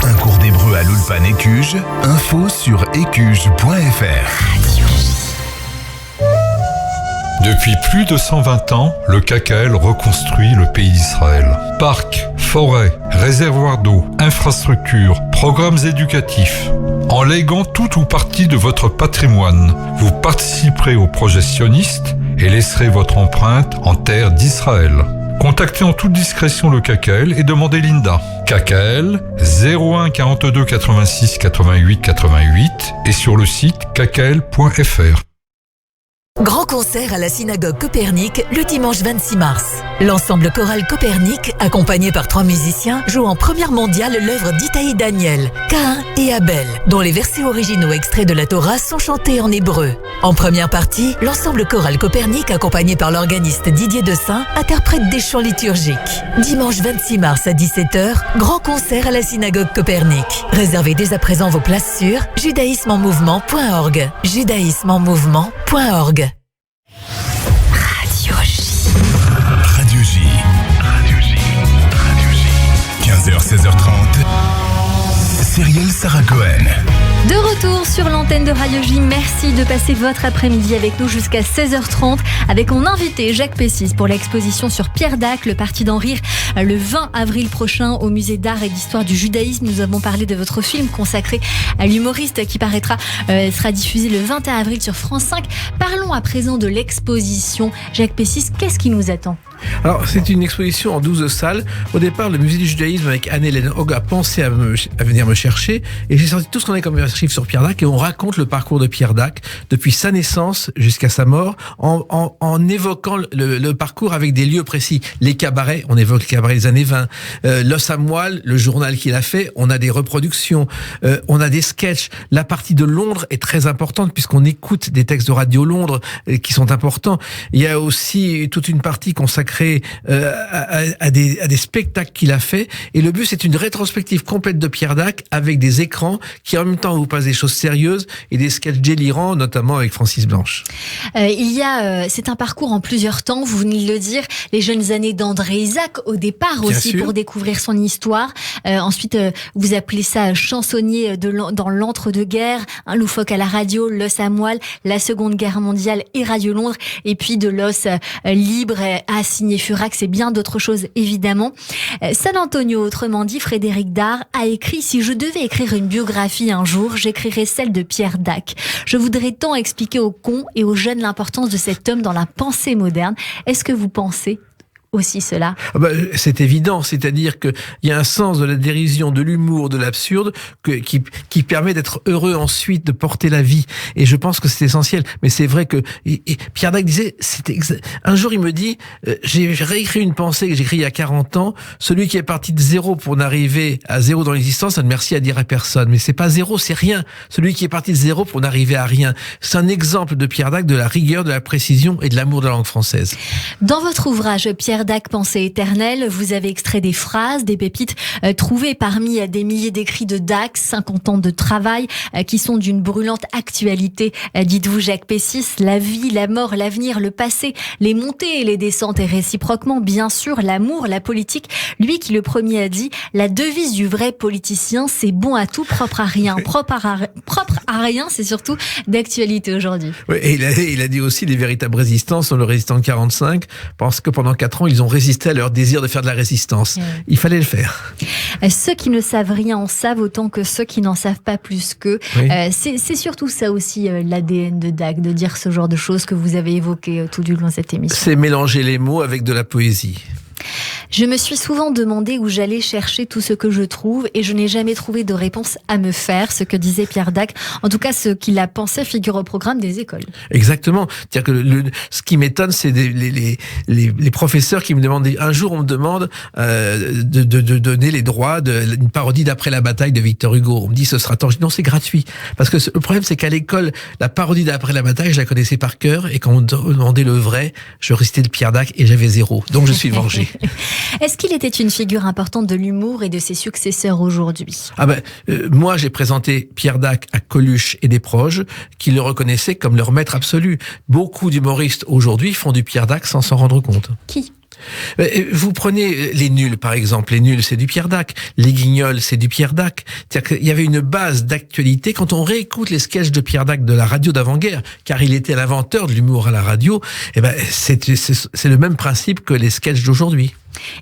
Un cours d'hébreu à l'Ulpan Écuge, info sur écuge.fr. Depuis plus de 120 ans, le KKL reconstruit le pays d'Israël. Parcs, forêts, réservoirs d'eau, infrastructures, programmes éducatifs. En léguant tout ou partie de votre patrimoine, vous participerez au projet sioniste et laisserez votre empreinte en terre d'Israël. Contactez en toute discrétion le KKL et demandez Linda. KKL 01 42 86 88 88 et sur le site kkl.fr. Grand concert à la synagogue Copernic le dimanche 26 mars. L'ensemble choral Copernic, accompagné par 3 musiciens, joue en première mondiale l'œuvre d'Itaï Daniel, Caïn et Abel, dont les versets originaux extraits de la Torah sont chantés en hébreu. En première partie, l'ensemble choral Copernic, accompagné par l'organiste Didier Dessein, interprète des chants liturgiques. Dimanche 26 mars à 17h, grand concert à la synagogue Copernic. Réservez dès à présent vos places sur judaïsmeenmouvement.org. judaïsmeenmouvement.org. Radio J. Radio J. Radio J. Radio J. 15h, 16h30. Cyrielle Sarah Cohen. De retour sur l'antenne de Radio J, merci de passer votre après-midi avec nous jusqu'à 16h30 avec mon invité Jacques Pessis pour l'exposition sur Pierre Dac, le parti d'en rire, le 20 avril prochain au musée d'art et d'histoire du judaïsme. Nous avons parlé de votre film consacré à l'humoriste qui sera diffusé le 21 avril sur France 5. Parlons à présent de l'exposition. Jacques Pessis, qu'est-ce qui nous attend ? Alors, c'est une exposition en 12 salles. Au départ, le musée du judaïsme avec Anne-Hélène Hogg a pensé à venir me chercher et j'ai sorti tout ce qu'on a comme archives sur Pierre Dac et on raconte le parcours de Pierre Dac depuis sa naissance jusqu'à sa mort en évoquant le parcours avec des lieux précis. Les cabarets, on évoque les cabarets des années 20. L'os à moelle, le journal qu'il a fait, on a des reproductions, on a des sketchs. La partie de Londres est très importante puisqu'on écoute des textes de Radio Londres qui sont importants. Il y a aussi toute une partie consacrée à des spectacles qu'il a fait et le but c'est une rétrospective complète de Pierre Dac avec des écrans qui en même temps vous passent des choses sérieuses et des sketchs délirants, notamment avec Francis Blanche. C'est un parcours en plusieurs temps, vous venez de le dire, les jeunes années d'André Isaac au départ aussi pour découvrir son histoire. Ensuite vous appelez ça chansonnier dans l'entre-deux-guerres, un loufoque à la radio, l'os à moelle, la Seconde Guerre mondiale et Radio Londres et puis de l'os libre à signer Furax et bien d'autres choses évidemment. San Antonio, autrement dit, Frédéric Dard a écrit « Si je devais écrire une biographie un jour, j'écrirais celle de Pierre Dac. Je voudrais tant expliquer aux cons et aux jeunes l'importance de cet homme dans la pensée moderne. » Est-ce que vous pensez aussi cela? C'est évident, c'est-à-dire qu'il y a un sens de la dérision, de l'humour, de l'absurde qui permet d'être heureux ensuite, de porter la vie. Et je pense que c'est essentiel. Mais c'est vrai que Pierre Dac disait, un jour il me dit, j'ai réécrit une pensée que j'ai écrite il y a 40 ans, celui qui est parti de zéro pour n'arriver à zéro dans l'existence, a de merci à dire à personne. Mais c'est pas zéro, c'est rien. Celui qui est parti de zéro pour n'arriver à rien. C'est un exemple de Pierre Dac, de la rigueur, de la précision et de l'amour de la langue française. Dans votre ouvrage, Pierre Pierre Dac, Pensée éternelle, vous avez extrait des phrases, des pépites trouvées parmi des milliers d'écrits de Dac, 50 ans de travail qui sont d'une brûlante actualité. Dites-vous Jacques Pessis, la vie, la mort, l'avenir, le passé, les montées et les descentes et réciproquement, bien sûr, l'amour, la politique. Lui qui le premier a dit, la devise du vrai politicien, c'est bon à tout, propre à rien. Propre à rien, c'est surtout d'actualité aujourd'hui. Oui, et il a dit aussi les véritables résistants sont le résistant de 45, parce que pendant 4 ans, ils ont résisté à leur désir de faire de la résistance. Il fallait le faire. Ceux qui ne savent rien en savent autant que ceux qui n'en savent pas plus qu'eux. Oui. C'est surtout ça aussi l'ADN de Dac, de dire ce genre de choses que vous avez évoquées tout du long de cette émission. C'est mélanger les mots avec de la poésie. Je me suis souvent demandé où j'allais chercher tout ce que je trouve et je n'ai jamais trouvé de réponse à me faire, ce que disait Pierre Dac. En tout cas, ce qu'il a pensé figure au programme des écoles. Exactement. C'est-à-dire que ce qui m'étonne, c'est les professeurs qui me demandent, un jour on me demande de donner les droits d'une parodie d'Après la bataille de Victor Hugo. On me dit ce sera tant. Je dis non, c'est gratuit. Parce que le problème, c'est qu'à l'école, la parodie d'Après la bataille, je la connaissais par cœur et quand on me demandait le vrai, je récitais le Pierre Dac et j'avais 0. Donc je suis vengé. Est-ce qu'il était une figure importante de l'humour et de ses successeurs aujourd'hui ? Moi, j'ai présenté Pierre Dac à Coluche et Desproges, qui le reconnaissaient comme leur maître absolu. Beaucoup d'humoristes aujourd'hui font du Pierre Dac sans s'en rendre compte. Qui ? Vous prenez les nuls, par exemple. Les nuls, c'est du Pierre Dac. Les guignols, c'est du Pierre Dac. C'est-à-dire qu'il y avait une base d'actualité. Quand on réécoute les sketchs de Pierre Dac de la radio d'avant-guerre, car il était l'inventeur de l'humour à la radio, c'est le même principe que les sketchs d'aujourd'hui.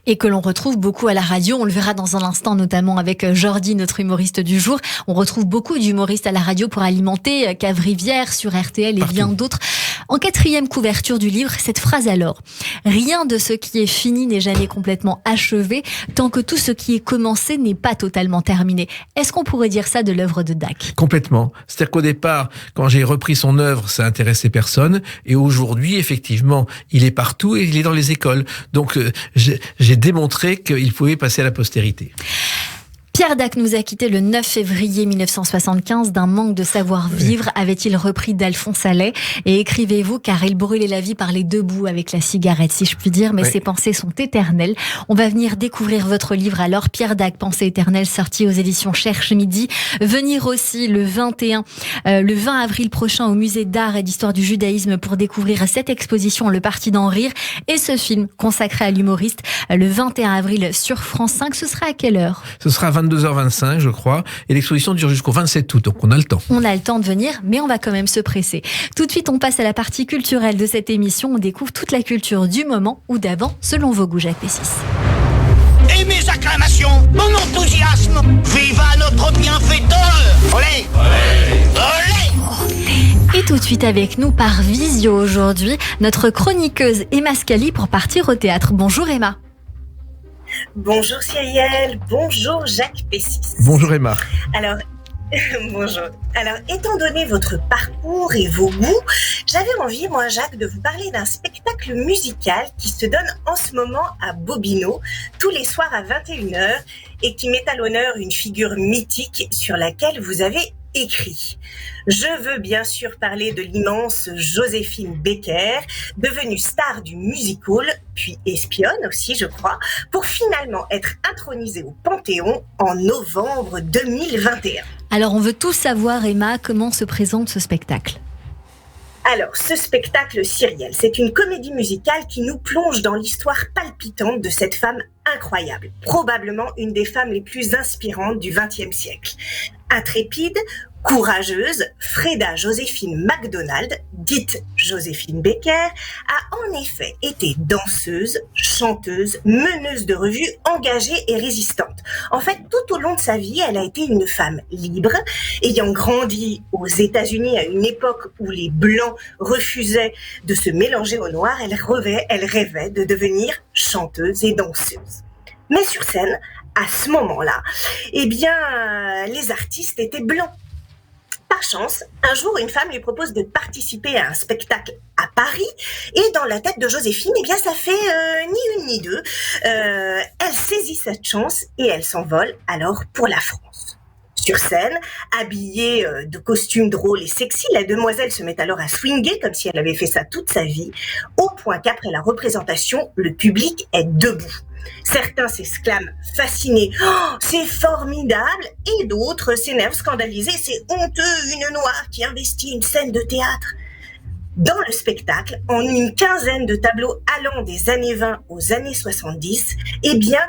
Et que l'on retrouve beaucoup à la radio. On le verra dans un instant, notamment avec Jordi, notre humoriste du jour. On retrouve beaucoup d'humoristes à la radio pour alimenter Cave-Rivière sur RTL et bien d'autres. En 4e couverture du livre, cette phrase alors. Rien de ce qui est fini n'est jamais complètement achevé, tant que tout ce qui est commencé n'est pas totalement terminé. Est-ce qu'on pourrait dire ça de l'œuvre de Dac ? Complètement. C'est-à-dire qu'au départ, quand j'ai repris son œuvre, ça intéressait personne. Et aujourd'hui, effectivement, il est partout et il est dans les écoles. Donc, j'ai démontré qu'il pouvait passer à la postérité. Pierre Dac nous a quittés le 9 février 1975 d'un manque de savoir-vivre, avait-il repris d'Alphonse Allais. Et écrivez-vous, car il brûlait la vie par les deux bouts avec la cigarette, si je puis dire, mais ses pensées sont éternelles. On va venir découvrir votre livre alors, Pierre Dac, Pensée éternelle, sorti aux éditions Cherche Midi. Venir aussi le 20 avril prochain au musée d'art et d'histoire du judaïsme pour découvrir cette exposition, Le Parti d'en rire, et ce film consacré à l'humoriste, le 21 avril sur France 5. Ce sera à quelle heure ? Ce sera à 22h25, je crois, et l'exposition dure jusqu'au 27 août, donc on a le temps. On a le temps de venir, mais on va quand même se presser. Tout de suite, on passe à la partie culturelle de cette émission. On découvre toute la culture du moment ou d'avant, selon vos goûts, Jacques Pessis. Et mes acclamations, mon enthousiasme, vive à notre bienfaiteur. Olé, olé, olé. Et tout de suite avec nous par visio aujourd'hui, notre chroniqueuse Emma Scali pour partir au théâtre. Bonjour Emma. Bonjour Cyrielle, bonjour Jacques Pessis. Bonjour Emma. Alors, bonjour. Alors, étant donné votre parcours et vos goûts, j'avais envie, moi Jacques, de vous parler d'un spectacle musical qui se donne en ce moment à Bobino, tous les soirs à 21h, et qui met à l'honneur une figure mythique sur laquelle vous avez écrit. Je veux bien sûr parler de l'immense Joséphine Baker, devenue star du musical, puis espionne aussi, je crois, pour finalement être intronisée au Panthéon en novembre 2021. Alors on veut tout savoir, Emma, comment se présente ce spectacle ? Alors, ce spectacle, Cyrielle, c'est une comédie musicale qui nous plonge dans l'histoire palpitante de cette femme incroyable, probablement une des femmes les plus inspirantes du XXe siècle. Intrépide, courageuse, Freda Joséphine MacDonald, dite Joséphine Baker, a en effet été danseuse, chanteuse, meneuse de revue, engagée et résistante. En fait, tout au long de sa vie, elle a été une femme libre, ayant grandi aux États-Unis à une époque où les Blancs refusaient de se mélanger aux Noirs. Elle rêvait de devenir chanteuse et danseuse. Mais sur scène, à ce moment-là, les artistes étaient blancs. Par chance, un jour, une femme lui propose de participer à un spectacle à Paris, et dans la tête de Joséphine, ça fait ni une ni deux. Elle saisit cette chance et elle s'envole alors pour la France. Sur scène, habillée de costumes drôles et sexy, la demoiselle se met alors à swinguer comme si elle avait fait ça toute sa vie, au point qu'après la représentation, le public est debout. Certains s'exclament fascinés, « Oh, c'est formidable !» et d'autres s'énervent scandalisés, « C'est honteux, une noire qui investit une scène de théâtre !» Dans le spectacle, en une quinzaine de tableaux allant des années 20 aux années 70, eh bien,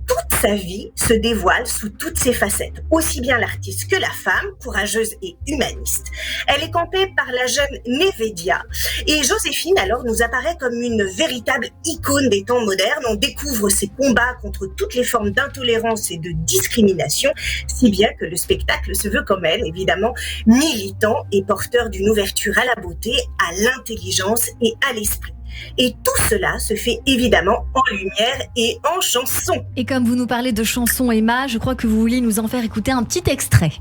toute sa vie se dévoile sous toutes ses facettes, aussi bien l'artiste que la femme, courageuse et humaniste. Elle est campée par la jeune Nevedia et Joséphine alors nous apparaît comme une véritable icône des temps modernes. On découvre ses combats contre toutes les formes d'intolérance et de discrimination, si bien que le spectacle se veut comme elle, évidemment militant et porteur d'une ouverture à la beauté, à l'intelligence et à l'esprit. Et tout cela se fait évidemment en lumière et en chanson. Et comme vous nous parlez de chansons, Emma, je crois que vous vouliez nous en faire écouter un petit extrait.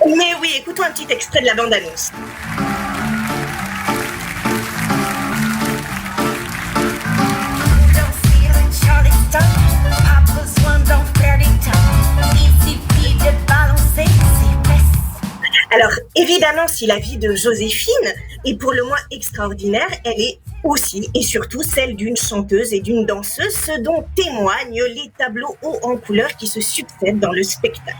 Mais oui, écoutons un petit extrait de la bande-annonce. Alors, évidemment, si la vie de Joséphine est pour le moins extraordinaire, elle est aussi et surtout celle d'une chanteuse et d'une danseuse, ce dont témoignent les tableaux hauts en couleurs qui se succèdent dans le spectacle.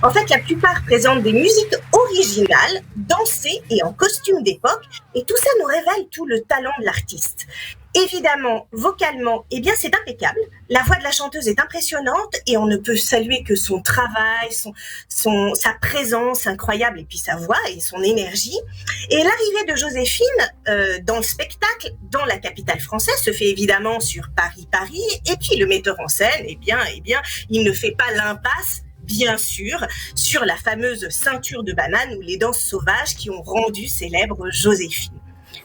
En fait, la plupart présentent des musiques originales, dansées et en costume d'époque, et tout ça nous révèle tout le talent de l'artiste. Évidemment, vocalement, eh bien, c'est impeccable. La voix de la chanteuse est impressionnante et on ne peut saluer que son travail, sa présence incroyable et puis sa voix et son énergie. Et l'arrivée de Joséphine dans le spectacle, dans la capitale française, se fait évidemment sur Paris. Et puis le metteur en scène, eh bien, il ne fait pas l'impasse, bien sûr, sur la fameuse ceinture de banane ou les danses sauvages qui ont rendu célèbre Joséphine.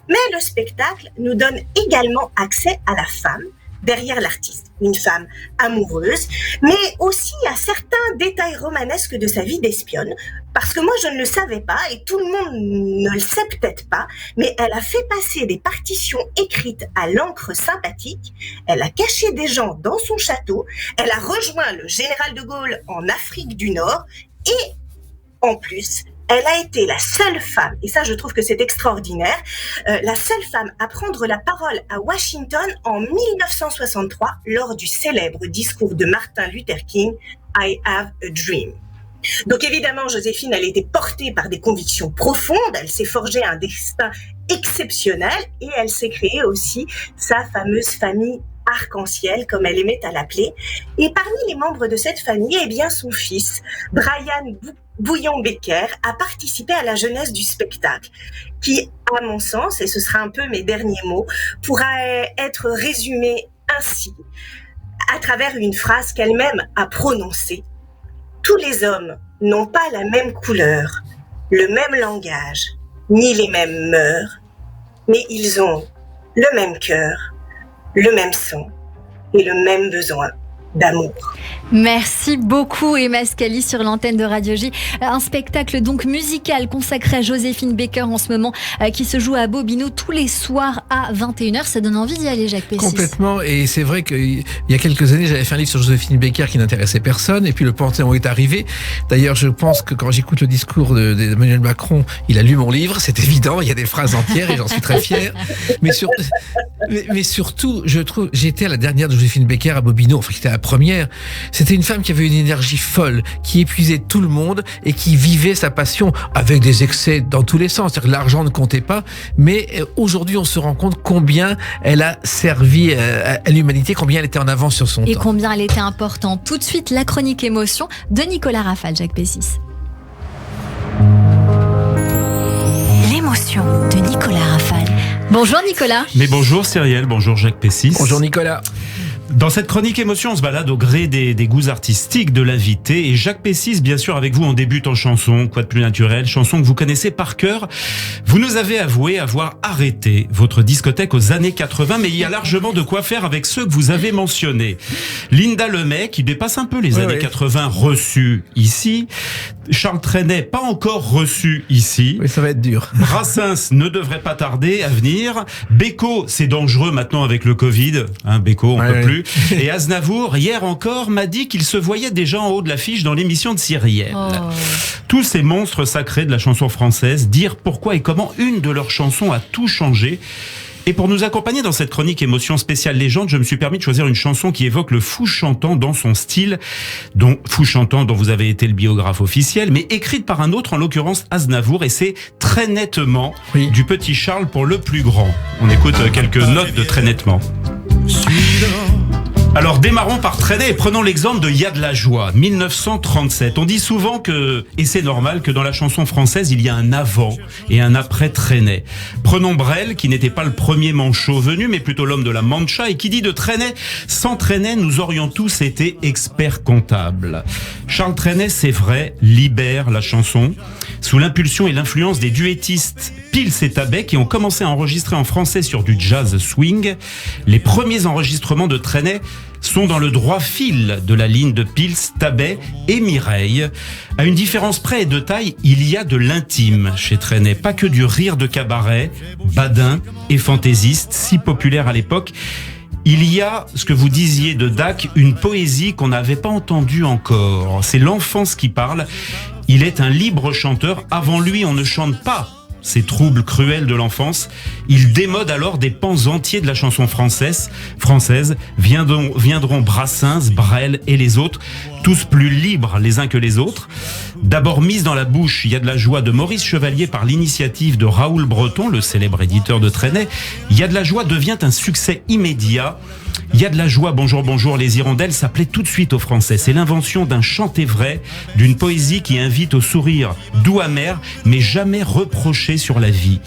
Mais le spectacle nous donne également accès à la femme derrière l'artiste, une femme amoureuse, mais aussi à certains détails romanesques de sa vie d'espionne, parce que moi je ne le savais pas et tout le monde ne le sait peut-être pas, mais elle a fait passer des partitions écrites à l'encre sympathique, elle a caché des gens dans son château, elle a rejoint le général de Gaulle en Afrique du Nord et en plus, elle a été la seule femme, et ça je trouve que c'est extraordinaire, la seule femme à prendre la parole à Washington en 1963 lors du célèbre discours de Martin Luther King, I Have a Dream. Donc évidemment, Joséphine, elle était portée par des convictions profondes, elle s'est forgé un destin exceptionnel et elle s'est créée aussi sa fameuse famille arc-en-ciel, comme elle aimait à l'appeler. Et parmi les membres de cette famille, eh bien, son fils, Brian Bouillon-Becker, a participé à la jeunesse du spectacle, qui, à mon sens, et ce sera un peu mes derniers mots, pourra être résumé ainsi, à travers une phrase qu'elle-même a prononcée. Tous les hommes n'ont pas la même couleur, le même langage, ni les mêmes mœurs, mais ils ont le même cœur, le même sang et le même besoin d'amour. Merci beaucoup Emma Scali sur l'antenne de Radio J. Un spectacle donc musical consacré à Joséphine Baker en ce moment qui se joue à Bobino tous les soirs à 21h. Ça donne envie d'y aller, Jacques Pessis. Complètement, et c'est vrai qu'il y a quelques années j'avais fait un livre sur Joséphine Baker qui n'intéressait personne et puis le Panthéon est arrivé. D'ailleurs je pense que quand j'écoute le discours d'Emmanuel Macron, il a lu mon livre, c'est évident, il y a des phrases entières et j'en suis très fier. Mais surtout, je trouve, j'étais à la dernière de Joséphine Baker à Bobino, enfin j'étais à la première. C'était une femme qui avait une énergie folle, qui épuisait tout le monde et qui vivait sa passion avec des excès dans tous les sens. C'est-à-dire que l'argent ne comptait pas, mais aujourd'hui on se rend compte combien elle a servi à l'humanité, combien elle était en avance sur son temps. Et combien elle était importante. Tout de suite, la chronique émotion de Nicolas Rafal, Jacques Pessis. L'émotion de Nicolas Rafal. Bonjour Nicolas. Mais bonjour Cyrielle, bonjour Jacques Pessis. Bonjour Nicolas. Dans cette chronique émotion, on se balade au gré des goûts artistiques de l'invité. Et Jacques Pessis, bien sûr, avec vous, on débute en chanson. Quoi de plus naturel? Chanson que vous connaissez par cœur. Vous nous avez avoué avoir arrêté votre discothèque aux années 80, mais il y a largement de quoi faire avec ceux que vous avez mentionnés. Linda Lemay, qui dépasse un peu les années 80, reçue ici. Charles Trenet, pas encore reçu ici. Oui, ça va être dur. Brassens ne devrait pas tarder à venir. Bécaud, c'est dangereux maintenant avec le Covid. Bécaud, on peut plus. Et Aznavour, hier encore, m'a dit qu'il se voyait déjà en haut de l'affiche dans l'émission de Cyrielle. Tous ces monstres sacrés de la chanson française, dire pourquoi et comment une de leurs chansons a tout changé. Et pour nous accompagner dans cette chronique émotion spéciale légende, je me suis permis de choisir une chanson qui évoque le fou chantant dans son style, fou chantant dont vous avez été le biographe officiel, mais écrite par un autre, en l'occurrence Aznavour, et c'est Très nettement du petit Charles pour le plus grand. On écoute quelques notes de Très nettement. Alors démarrons par Trenet et prenons l'exemple de Y a de la joie, 1937. On dit souvent que, et c'est normal, que dans la chanson française, il y a un avant et un après Trenet. Prenons Brel, qui n'était pas le premier manchot venu, mais plutôt l'homme de la Mancha, et qui dit de Trenet, sans Trenet, nous aurions tous été experts comptables. Charles Trenet, c'est vrai, libère la chanson, sous l'impulsion et l'influence des duettistes Pils et Tabet, qui ont commencé à enregistrer en français sur du jazz swing. Les premiers enregistrements de Trenet sont dans le droit fil de la ligne de Pils, Tabet et Mireille. À une différence près et de taille, il y a de l'intime chez Trenet, pas que du rire de cabaret, badin et fantaisiste, si populaire à l'époque. Il y a, ce que vous disiez de Dac, une poésie qu'on n'avait pas entendue encore. C'est l'enfance qui parle. Il est un libre chanteur. Avant lui, on ne chante pas ces troubles cruels de l'enfance. Il démode alors des pans entiers de la chanson française. Viendront Brassens, Brel et les autres, tous plus libres les uns que les autres. D'abord mise dans la bouche, il y a de la joie de Maurice Chevalier par l'initiative de Raoul Breton, le célèbre éditeur de Trenet. Il y a de la joie devient un succès immédiat. Il y a de la joie, bonjour, bonjour, les hirondelles, ça plaît tout de suite aux Français. C'est l'invention d'un chanté vrai, d'une poésie qui invite au sourire doux amer, mais jamais reproché sur la vie.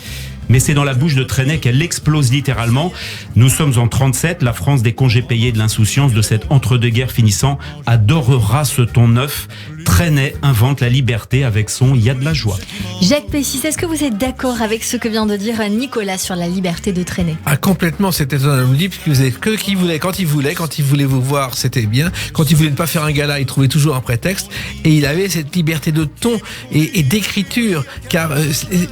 Mais c'est dans la bouche de Trenet qu'elle explose littéralement. Nous sommes en 37, la France des congés payés, de l'insouciance, de cette entre-deux-guerres finissant, adorera ce ton neuf. Trenet invente la liberté avec son « Il y a de la joie ». Jacques Pessis, est-ce que vous êtes d'accord avec ce que vient de dire Nicolas sur la liberté de Trenet ? Complètement, c'était un homme libre qui faisait que qu'il voulait, quand il voulait vous voir, c'était bien. Quand il voulait ne pas faire un gala, il trouvait toujours un prétexte. Et il avait cette liberté de ton et d'écriture, car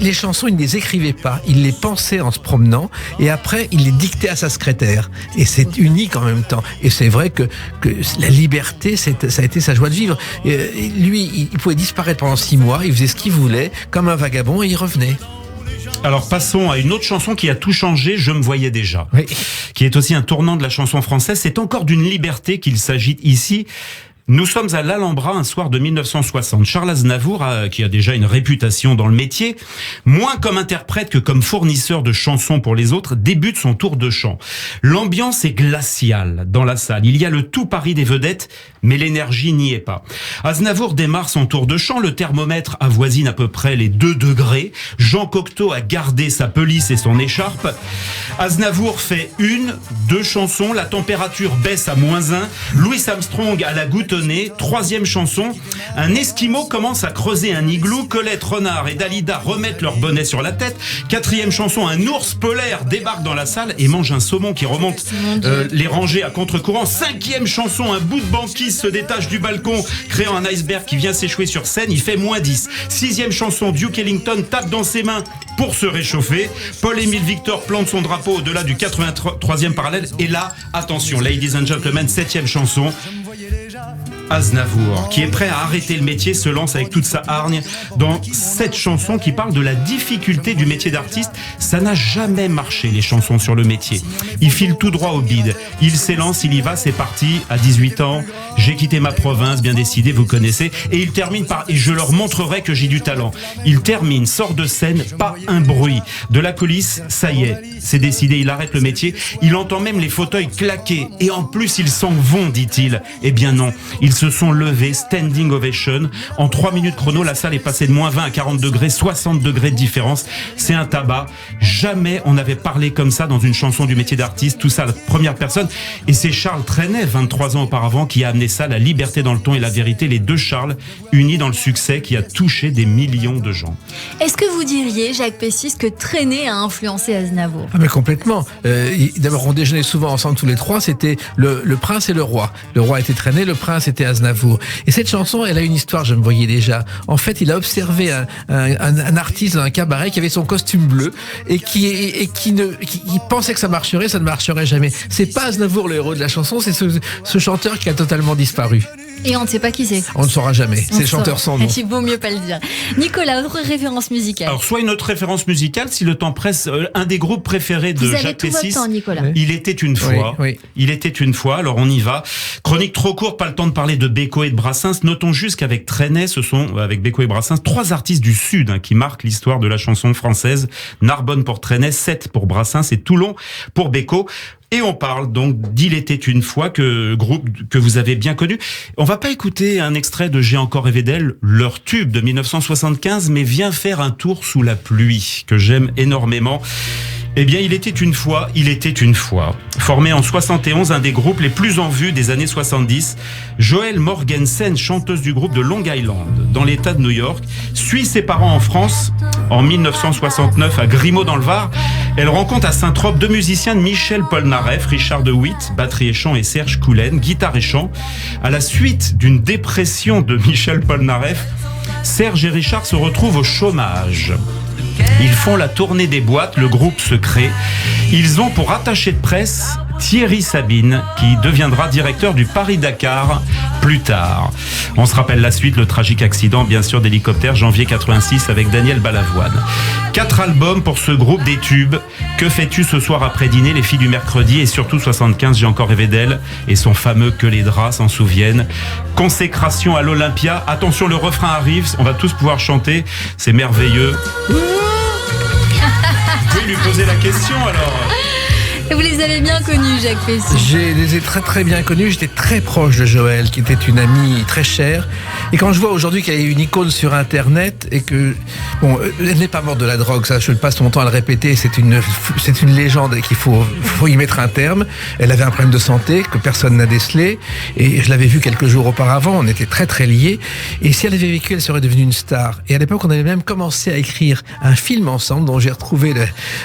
les chansons, il ne les écrivait pas, il les pensait en se promenant, et après, il les dictait à sa secrétaire. Et c'est unique en même temps. Et c'est vrai que la liberté, ça a été sa joie de vivre. Lui, il pouvait disparaître pendant 6 mois, il faisait ce qu'il voulait, comme un vagabond, et il revenait. Alors passons à une autre chanson qui a tout changé, Je me voyais déjà, oui, qui est aussi un tournant de la chanson française. C'est encore d'une liberté qu'il s'agit ici. Nous sommes à l'Alhambra un soir de 1960. Charles Aznavour, qui a déjà une réputation dans le métier, moins comme interprète que comme fournisseur de chansons pour les autres, débute son tour de chant. L'ambiance est glaciale dans la salle. Il y a le tout Paris des vedettes, mais l'énergie n'y est pas. Aznavour démarre son tour de chant, le thermomètre avoisine à peu près les 2 degrés. Jean Cocteau a gardé sa pelisse et son écharpe. Aznavour fait 1, 2 chansons, la température baisse à -1. Louis Armstrong a la goutte au nez. 3e chanson, un Esquimau commence à creuser un igloo. Colette, Renard et Dalida remettent leur bonnet sur la tête. 4e chanson, un ours polaire débarque dans la salle et mange un saumon qui remonte les rangées à contre-courant. 5e chanson, un bout de banquise se détache du balcon, créant un iceberg qui vient s'échouer sur scène. Il fait -10. 6e chanson, Duke Ellington tape dans ses mains pour se réchauffer. Paul-Émile Victor plante son drapeau au-delà du 83e parallèle. Et là, attention, ladies and gentlemen, 7e chanson, Aznavour, qui est prêt à arrêter le métier, se lance avec toute sa hargne dans cette chanson qui parle de la difficulté du métier d'artiste. Ça n'a jamais marché, les chansons sur le métier. Il file tout droit au bide. Il s'élance, il y va, c'est parti. À 18 ans, j'ai quitté ma province, bien décidé, vous connaissez. Et il termine par « Et je leur montrerai que j'ai du talent ». Il termine, sort de scène, pas un bruit. De la coulisse, ça y est, c'est décidé, il arrête le métier. Il entend même les fauteuils claquer. Et en plus, ils s'en vont, dit-il. Eh bien non, ils se sont levés, standing ovation. En 3 minutes chrono, la salle est passée de -20 à 40 degrés, 60 degrés de différence. C'est un tabac. Jamais on n'avait parlé comme ça dans une chanson du métier d'artiste. Tout ça à la première personne. Et c'est Charles Trenet, 23 ans auparavant, qui a amené ça, la liberté dans le ton et la vérité. Les deux Charles, unis dans le succès qui a touché des millions de gens. Est-ce que vous diriez, Jacques Pessis, que Trenet a influencé Aznavour ? Mais complètement. D'abord, on déjeunait souvent ensemble tous les trois. C'était le prince et le roi. Le roi était Trenet, le prince était chantait Aznavour. Et cette chanson, elle a une histoire, je me voyais déjà. En fait, il a observé un artiste dans un cabaret qui avait son costume bleu et qui pensait que ça ne marcherait jamais. C'est pas Aznavour le héros de la chanson, c'est ce chanteur qui a totalement disparu. Et on ne sait pas qui c'est. On ne saura jamais. C'est le chanteur sans nom. Il vaut mieux pas le dire. Nicolas, autre référence musicale. Alors, soit une autre référence musicale, si le temps presse, un des groupes préférés de Jacques Pessis. Vous avez tout votre temps, Nicolas. Il était une fois. Oui. Il était une fois, alors on y va. Chronique trop courte, pas le temps de parler de Beko et de Brassens. Notons juste qu'avec Trenet, ce sont, avec Beko et Brassens, 3 artistes du Sud qui marquent l'histoire de la chanson française. Narbonne pour Trenet, Sète pour Brassens et Toulon pour Beko. Et on parle donc d'Il était une fois, groupe que vous avez bien connu. On va pas écouter un extrait de J'ai encore rêvé d'elle, leur tube de 1975, mais viens faire un tour sous la pluie, que j'aime énormément. Eh bien, il était une fois. Formé en 71, un des groupes les plus en vue des années 70, Joëlle Morgensen, chanteuse du groupe de Long Island, dans l'état de New York, suit ses parents en France en 1969 à Grimaud dans le Var. Elle rencontre à Saint-Trope 2 musiciens de Michel Polnareff, Richard de Witt, batterie et chant, et Serge Coulen, guitare et chant. À la suite d'une dépression de Michel Polnareff, Serge et Richard se retrouvent au chômage. Ils font la tournée des boîtes, le groupe se crée. Ils ont pour attaché de presse Thierry Sabine, qui deviendra directeur du Paris-Dakar plus tard. On se rappelle la suite, le tragique accident, bien sûr, d'hélicoptère, janvier 86, avec Daniel Balavoine. 4 albums pour ce groupe, des tubes. Que fais-tu ce soir après dîner, Les filles du mercredi, et surtout 75, J'ai encore rêvé d'elle, et son fameux Que les draps s'en souviennent. Consécration à l'Olympia. Attention, le refrain arrive, on va tous pouvoir chanter, c'est merveilleux. Vous pouvez lui poser la question alors. Et vous les avez bien connus, Jacques Pessis? Je les ai très très bien connus. J'étais très proche de Joëlle, qui était une amie très chère. Et quand je vois aujourd'hui qu'elle est une icône sur Internet et que, bon, elle n'est pas morte de la drogue, ça je passe mon temps à le répéter, c'est une légende et qu'il faut y mettre un terme. Elle avait un problème de santé que personne n'a décelé et je l'avais vue quelques jours auparavant, on était très très liés. Et si elle avait vécu, elle serait devenue une star. Et à l'époque, on avait même commencé à écrire un film ensemble dont j'ai retrouvé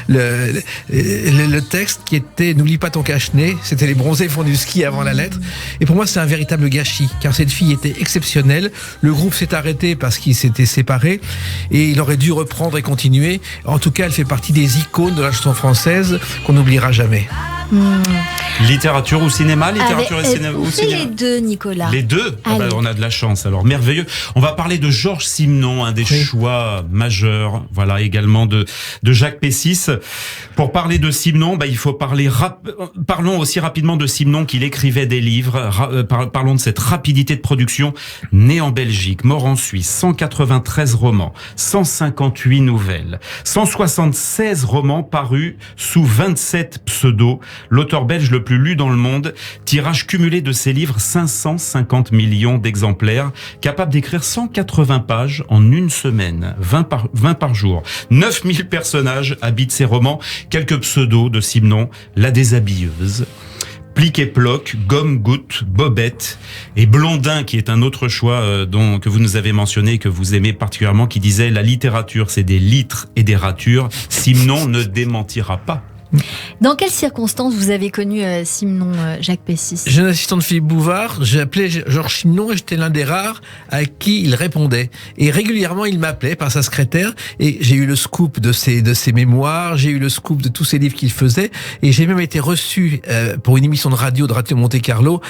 le texte qui était N'oublie pas ton cache-nez. C'était Les bronzés font du ski avant la lettre. Et pour moi, c'est un véritable gâchis, car cette fille était exceptionnelle. Le groupe s'est arrêté parce qu'ils s'étaient séparés et il aurait dû reprendre et continuer. En tout cas, elle fait partie des icônes de la chanson française qu'on n'oubliera jamais. Littérature ou cinéma, littérature et cinéma. On fait les deux, Nicolas. Les deux, on a de la chance, alors merveilleux. On va parler de Georges Simenon, un des choix majeurs, voilà, également de Jacques Pessis. Pour parler de Simenon, il faut parlons aussi rapidement de Simenon, qu'il écrivait des livres. Parlons de cette rapidité de production. Né en Belgique, mort en Suisse, 193 romans, 158 nouvelles, 176 romans parus sous 27 pseudos. L'auteur belge le plus lu dans le monde, tirage cumulé de ses livres 550 millions d'exemplaires, capable d'écrire 180 pages en une semaine, 20 par jour. 9000 personnages habitent ses romans, quelques pseudos de Simenon, La déshabilleuse, Plic et Ploc, Gomme Goutte, Bobette et Blondin, qui est un autre choix que vous nous avez mentionné et que vous aimez particulièrement, qui disait « La littérature, c'est des litres et des ratures. Simenon ne démentira pas ». Dans quelles circonstances vous avez connu Simenon, Jacques Pessis? Jeune assistant de Philippe Bouvard, j'ai appelé Georges Simenon et j'étais l'un des rares à qui il répondait. Et régulièrement, il m'appelait par sa secrétaire et j'ai eu le scoop de ses mémoires, j'ai eu le scoop de tous ses livres qu'il faisait et j'ai même été reçu pour une émission de Radio Monte Carlo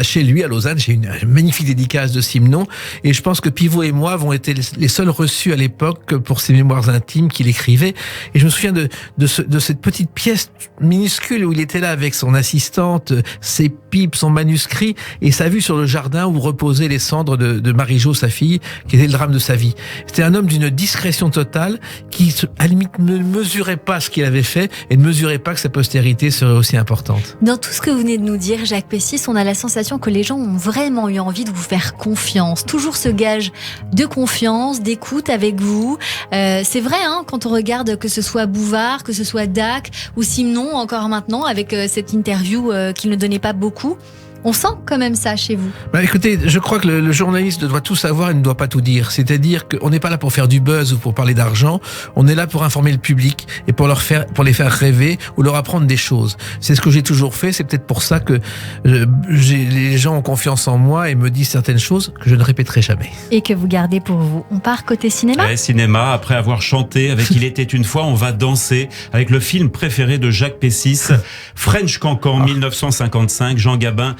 chez lui à Lausanne. J'ai eu une magnifique dédicace de Simenon et je pense que Pivot et moi avons été les seuls reçus à l'époque pour ses mémoires intimes qu'il écrivait. Et je me souviens de cette petite pièce minuscule où il était là avec son assistante, ses pipes, son manuscrit et sa vue sur le jardin où reposaient les cendres de Marie-Jo, sa fille, qui était le drame de sa vie. C'était un homme d'une discrétion totale qui, à la limite, ne mesurait pas ce qu'il avait fait et ne mesurait pas que sa postérité serait aussi importante. Dans tout ce que vous venez de nous dire, Jacques Pessis, on a la sensation que les gens ont vraiment eu envie de vous faire confiance. Toujours ce gage de confiance, d'écoute avec vous. C'est vrai, quand on regarde que ce soit Bouvard, que ce soit Dac ou Simenon encore maintenant avec cette interview qu'il ne donnait pas beaucoup. On sent quand même ça chez vous. Écoutez, je crois que le journaliste doit tout savoir et ne doit pas tout dire. C'est-à-dire qu'on n'est pas là pour faire du buzz ou pour parler d'argent. On est là pour informer le public et pour les faire rêver ou leur apprendre des choses. C'est ce que j'ai toujours fait. C'est peut-être pour ça que les gens ont confiance en moi et me disent certaines choses que je ne répéterai jamais. Et que vous gardez pour vous. On part côté cinéma. Ouais, cinéma. Après avoir chanté avec Il était une fois, on va danser avec le film préféré de Jacques Pessis, French Cancan, 1955. Jean Gabin.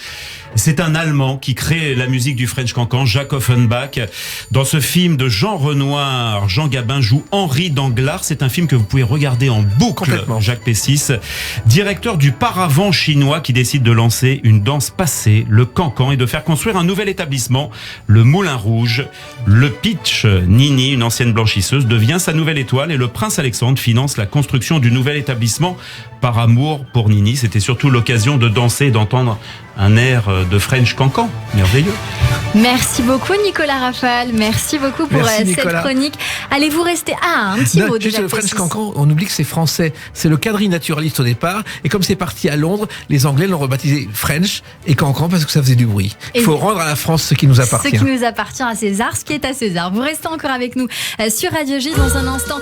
C'est un Allemand qui crée la musique du French Cancan, Jacques Offenbach. Dans ce film de Jean Renoir, Jean Gabin joue Henri Danglars. C'est un film que vous pouvez regarder en boucle. Jacques Pessis, directeur du paravent chinois qui décide de lancer une danse passée, le cancan, et de faire construire un nouvel établissement, le Moulin Rouge. Le pitch, Nini, une ancienne blanchisseuse, devient sa nouvelle étoile et le prince Alexandre finance la construction du nouvel établissement. Par amour pour Nini, c'était surtout l'occasion de danser et d'entendre un air de French Cancan. Merveilleux. Merci beaucoup Nicolas Rafal. Merci beaucoup pour cette chronique. Allez-vous rester... un petit mot de Jacques Pessis. Le French Cancan, on oublie que c'est français. C'est le quadrinaturaliste au départ. Et comme c'est parti à Londres, les Anglais l'ont rebaptisé French et Cancan parce que ça faisait du bruit. Il faut rendre à la France ce qui nous appartient. Ce qui nous appartient à César, ce qui est à César. Vous restez encore avec nous sur Radio J. Dans un instant,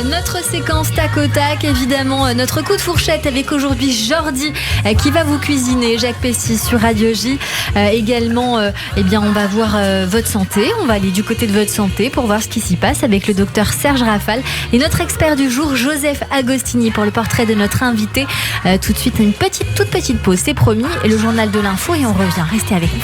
notre séquence tac au tac. Évidemment, notre coup de fourchette avec aujourd'hui Jordi qui va vous cuisiner. Jacques Pessis sur Radio J. Également, on va voir votre santé. On va aller du côté de votre santé pour voir ce qui s'y passe avec le docteur Serge Rafal et notre expert du jour, Joseph Agostini, pour le portrait de notre invité. Tout de suite, une toute petite pause, c'est promis, et le journal de l'info, et on revient. Restez avec nous.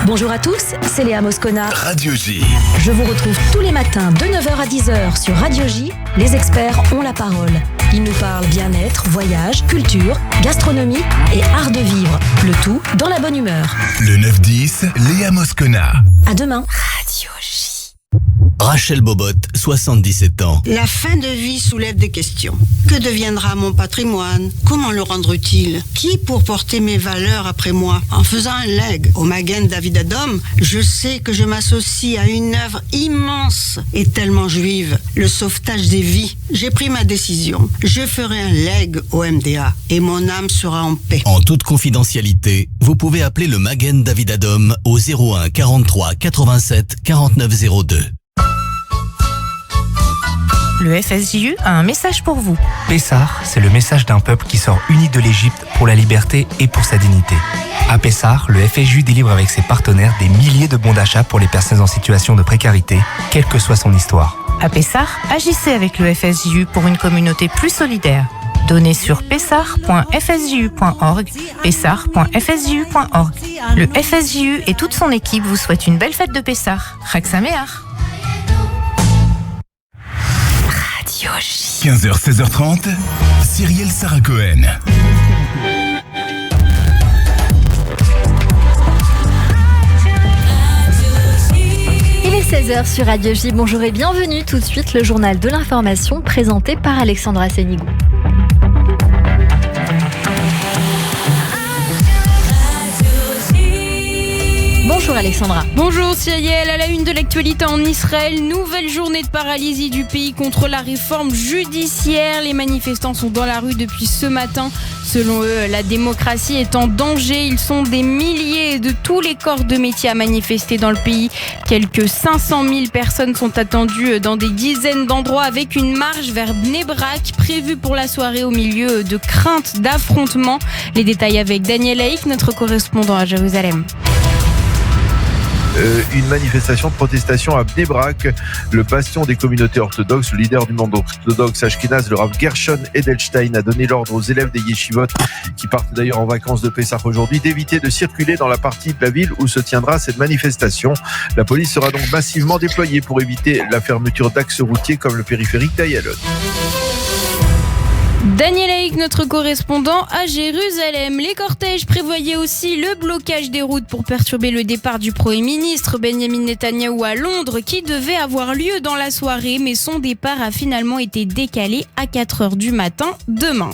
Bonjour à tous, c'est Léa Moscona. Radio J. Je vous retrouve tous les matins de 9h à 10h sur Radio J. Les experts ont la parole. Ils nous parlent bien-être, voyage, culture, gastronomie et art de vivre. Le tout dans la bonne humeur. Le 9-10, Léa Moscona. À demain. Radio J. Rachel Bobot, 77 ans. La fin de vie soulève des questions. Que deviendra mon patrimoine? Comment le rendre utile? Qui pour porter mes valeurs après moi? En faisant un leg au Magen David Adom, je sais que je m'associe à une œuvre immense et tellement juive, le sauvetage des vies. J'ai pris ma décision. Je ferai un leg au MDA et mon âme sera en paix. En toute confidentialité, vous pouvez appeler le Magen David Adom au 01 43 87 49 02. Le FSJU a un message pour vous. Pessar, c'est le message d'un peuple qui sort uni de l'Égypte pour la liberté et pour sa dignité. À Pessar, le FSJU délivre avec ses partenaires des milliers de bons d'achat pour les personnes en situation de précarité, quelle que soit son histoire. À Pessar, agissez avec le FSJU pour une communauté plus solidaire. Donnez sur pessar.fsju.org, pessar.fsju.org. Le FSJU et toute son équipe vous souhaitent une belle fête de Pessar. Chag Sameach. 15h, 16h30, Cyrielle Sarah Cohen. 16h sur Radio J. Bonjour et bienvenue. Tout de suite, le journal de l'information présenté par Alexandra Sénigou. Bonjour Alexandra. Bonjour Cyril, à la une de l'actualité en Israël, nouvelle journée de paralysie du pays contre la réforme judiciaire. Les manifestants sont dans la rue depuis ce matin. Selon eux, la démocratie est en danger. Ils sont des milliers de tous les corps de métier à manifester dans le pays. Quelques 500 000 personnes sont attendues dans des dizaines d'endroits avec une marche vers Bnei Brak prévue pour la soirée au milieu de craintes d'affrontements. Les détails avec Daniel Haïk, notre correspondant à Jérusalem. Une manifestation de protestation à Bnei Brak, le bastion des communautés orthodoxes. Le leader du monde orthodoxe Ashkenaz, le Rav Gershon Edelstein, a donné l'ordre aux élèves des yeshivot, qui partent d'ailleurs en vacances de Pessah aujourd'hui, d'éviter de circuler dans la partie de la ville où se tiendra cette manifestation. La police sera donc massivement déployée pour éviter la fermeture d'axes routiers comme le périphérique d'Ayalon. Daniel Haïk, notre correspondant à Jérusalem. Les cortèges prévoyaient aussi le blocage des routes pour perturber le départ du Premier ministre Benjamin Netanyahou à Londres, qui devait avoir lieu dans la soirée, mais son départ a finalement été décalé à 4h du matin demain.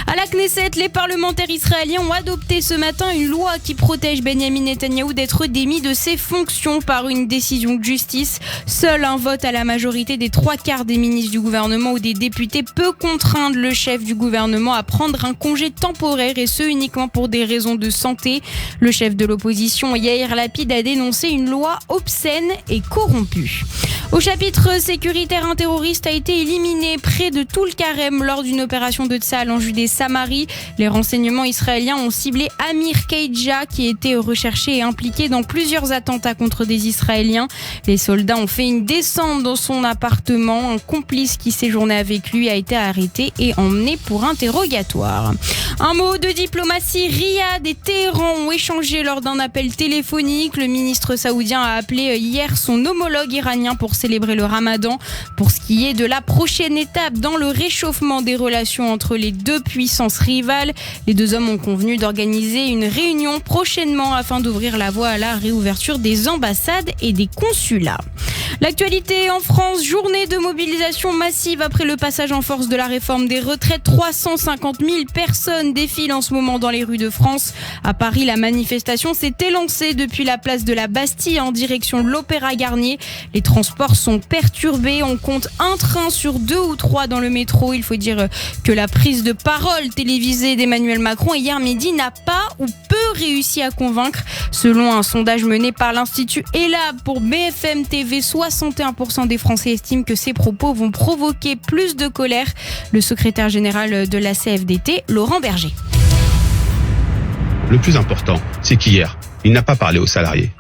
À la Knesset, les parlementaires israéliens ont adopté ce matin une loi qui protège Benjamin Netanyahou d'être démis de ses fonctions par une décision de justice. Seul un vote à la majorité des 3/4 des ministres du gouvernement ou des députés peut contraindre le chef du gouvernement à prendre un congé temporaire, et ce uniquement pour des raisons de santé. Le chef de l'opposition, Yair Lapid, a dénoncé une loi obscène et corrompue. Au chapitre sécuritaire, un terroriste a été éliminé près de Toul Karem lors d'une opération de Tsahal en Judée-Samarie. Les renseignements israéliens ont ciblé Amir Keidja, qui était recherché et impliqué dans plusieurs attentats contre des Israéliens. Les soldats ont fait une descente dans son appartement. Un complice qui séjournait avec lui a été arrêté et emmené pour interrogatoire. Un mot de diplomatie, Riyad et Téhéran ont échangé lors d'un appel téléphonique. Le ministre saoudien a appelé hier son homologue iranien pour célébrer le Ramadan. Pour ce qui est de la prochaine étape dans le réchauffement des relations entre les deux puissances rivales, les deux hommes ont convenu d'organiser une réunion prochainement afin d'ouvrir la voie à la réouverture des ambassades et des consulats. L'actualité en France, journée de mobilisation massive après le passage en force de la réforme des retraites. 350 000 personnes défilent en ce moment dans les rues de France. À Paris, la manifestation s'est élancée depuis la place de la Bastille en direction de l'Opéra Garnier. Les transports sont perturbés. On compte un train sur 2 ou 3 dans le métro. Il faut dire que la prise de parole télévisée d'Emmanuel Macron hier midi n'a pas ou peu réussi à convaincre. Selon un sondage mené par l'Institut ELAB pour BFM TV, 61% des Français estiment que ces propos vont provoquer plus de colère. Le secrétaire général de la CFDT, Laurent Berger. Le plus important, c'est qu'hier, il n'a pas parlé aux salariés.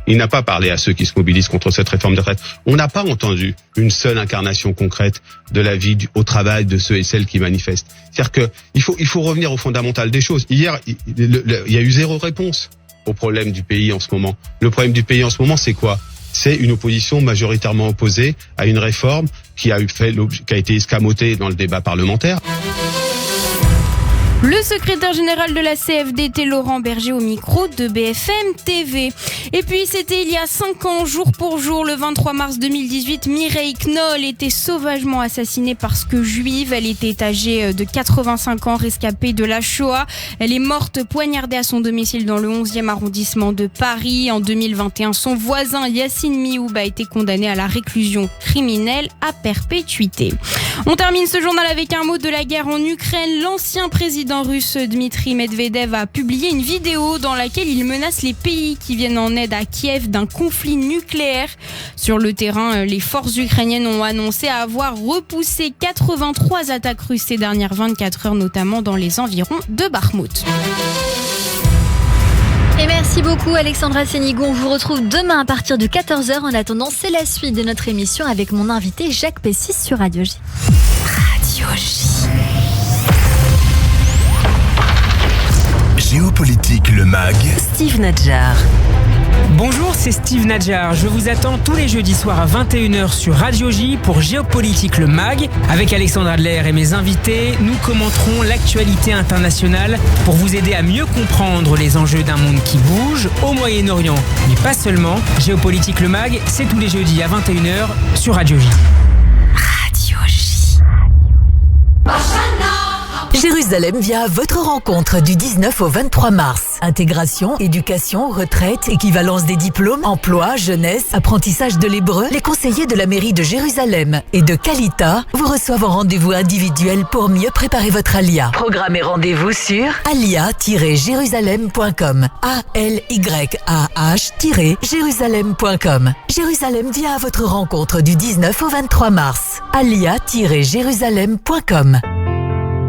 Il n'a pas parlé à ceux qui se mobilisent contre cette réforme des retraites. On n'a pas entendu une seule incarnation concrète de la vie au travail de ceux et celles qui manifestent. C'est-à-dire qu'il faut revenir au fondamental des choses. Hier, il y a eu 0 réponse au problème du pays en ce moment. Le problème du pays en ce moment, c'est quoi ? C'est une opposition majoritairement opposée à une réforme qui a été escamotée dans le débat parlementaire. Le secrétaire général de la CFDT, Laurent Berger, au micro de BFM TV. Et puis, c'était il y a 5 ans, jour pour jour, le 23 mars 2018, Mireille Knoll était sauvagement assassinée parce que juive. Elle était âgée de 85 ans, rescapée de la Shoah. Elle est morte poignardée à son domicile dans le 11e arrondissement de Paris. En 2021, son voisin Yassine Mioub a été condamné à la réclusion criminelle à perpétuité. On termine ce journal avec un mot de la guerre en Ukraine. L'ancien président russe Dmitri Medvedev a publié une vidéo dans laquelle il menace les pays qui viennent en aide à Kiev d'un conflit nucléaire. Sur le terrain, les forces ukrainiennes ont annoncé avoir repoussé 83 attaques russes ces dernières 24 heures, notamment dans les environs de Bakhmout. Et merci beaucoup Alexandra Sénigou. On vous retrouve demain à partir de 14h. En attendant, c'est la suite de notre émission avec mon invité Jacques Pessis sur Radio J. Radio J. Géopolitique, le MAG. Steve Nadjar. Bonjour, c'est Steve Nadjar. Je vous attends tous les jeudis soirs à 21h sur Radio J pour Géopolitique le MAG. Avec Alexandre Adler et mes invités, nous commenterons l'actualité internationale pour vous aider à mieux comprendre les enjeux d'un monde qui bouge au Moyen-Orient. Mais pas seulement. Géopolitique le MAG, c'est tous les jeudis à 21h sur Radio J. Radio J. Jérusalem vient à votre rencontre du 19 au 23 mars. Intégration, éducation, retraite, équivalence des diplômes, emploi, jeunesse, apprentissage de l'hébreu. Les conseillers de la mairie de Jérusalem et de Kalita vous reçoivent en rendez-vous individuel pour mieux préparer votre alia. Programme et rendez-vous sur alia-jérusalem.com. ALYAH-jérusalem.com. Jérusalem vient à votre rencontre du 19 au 23 mars. alia-jérusalem.com.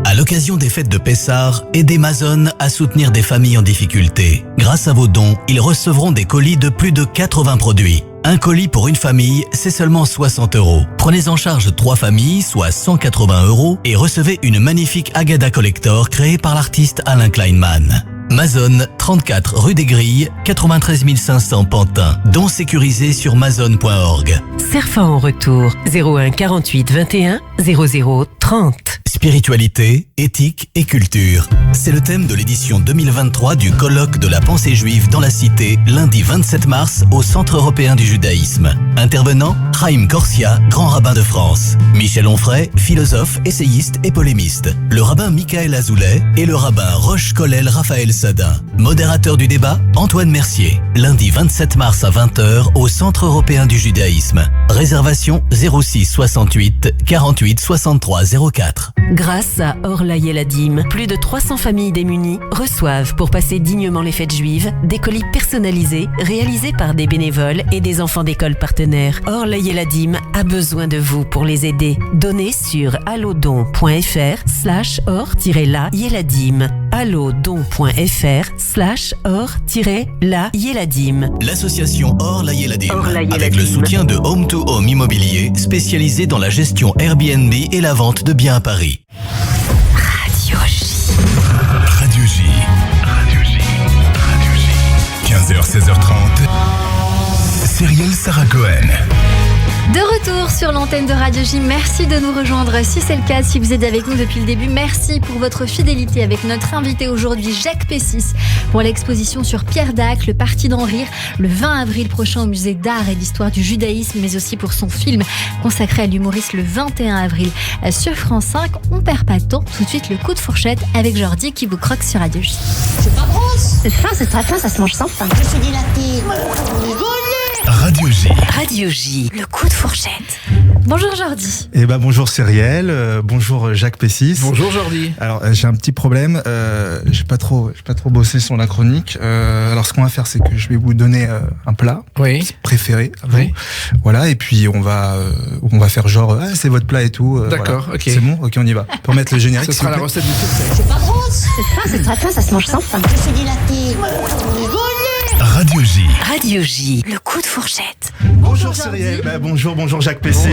À l'occasion des fêtes de Pessah, aidez Amazon à soutenir des familles en difficulté. Grâce à vos dons, ils recevront des colis de plus de 80 produits. Un colis pour une famille, c'est seulement 60 €. Prenez en charge 3 familles, soit 180 € et recevez une magnifique Haggadah Collector créée par l'artiste Alain Kleinman. Mazone, 34 rue des Grilles, 93 500 Pantin. Dons sécurisés sur mazone.org. Serfa en retour, 01 48 21 00 30. Spiritualité, éthique et culture. C'est le thème de l'édition 2023 du colloque de la pensée juive dans la Cité, lundi 27 mars au Centre européen du judaïsme. Intervenant, Chaim Corsia, grand rabbin de France. Michel Onfray, philosophe, essayiste et polémiste. Le rabbin Michael Azoulay et le rabbin Roche-Kollel Raphaël Sadin. Modérateur du débat, Antoine Mercier. Lundi 27 mars à 20h au Centre européen du judaïsme. Réservation 06 68 48 63 04. Grâce à Or Layel Adim, plus de 300 familles démunies reçoivent, pour passer dignement les fêtes juives, des colis personnalisés réalisés par des bénévoles et des enfants d'école partenaires. Or Layel Adim a besoin de vous pour les aider. Donnez sur allodon.fr/or-la-yeladim. allodon.fr/or-la-yeladim. L'association Or Layel Adim, avec le soutien de Home to Home Immobilier, spécialisé dans la gestion Airbnb et la vente de biens à Paris. Radio J. Radio J. Radio J. Radio J. 15h, 16h30. Cyrielle Sarah Cohen. De retour sur l'antenne de Radio J, merci de nous rejoindre si c'est le cas, si vous êtes avec nous depuis le début, merci pour votre fidélité avec notre invité aujourd'hui Jacques Pessis pour l'exposition sur Pierre Dac, le parti d'en rire, le 20 avril prochain au musée d'art et d'histoire du judaïsme, mais aussi pour son film consacré à l'humoriste le 21 avril sur France 5. On perd pas de temps, tout de suite le coup de fourchette avec Jordi qui vous croque sur Radio J. C'est pas grosse. C'est fin, c'est très fin, ça se mange sans pain. Je suis dilaté. Radio J. Radio J. Le coup de fourchette. Bonjour Jordi. Eh ben bonjour Cyrielle, bonjour Jacques Pessis. Bonjour Jordi. Alors j'ai un petit problème, j'ai pas trop bossé sur la chronique. Alors ce qu'on va faire, c'est que je vais vous donner un plat préféré à vous. Voilà, et puis on va faire genre c'est votre plat et tout. D'accord, voilà. ok. C'est bon, ok, on y va. Pour mettre le générique. Ce sera la recette du succès. C'est pas grosse. C'est fin, c'est très fin, ça se mange sans pain. Je suis dilaté. Radio J. Radio J. Le coup de fourchette. Bonjour Cyrielle, bonjour Jacques Pessis.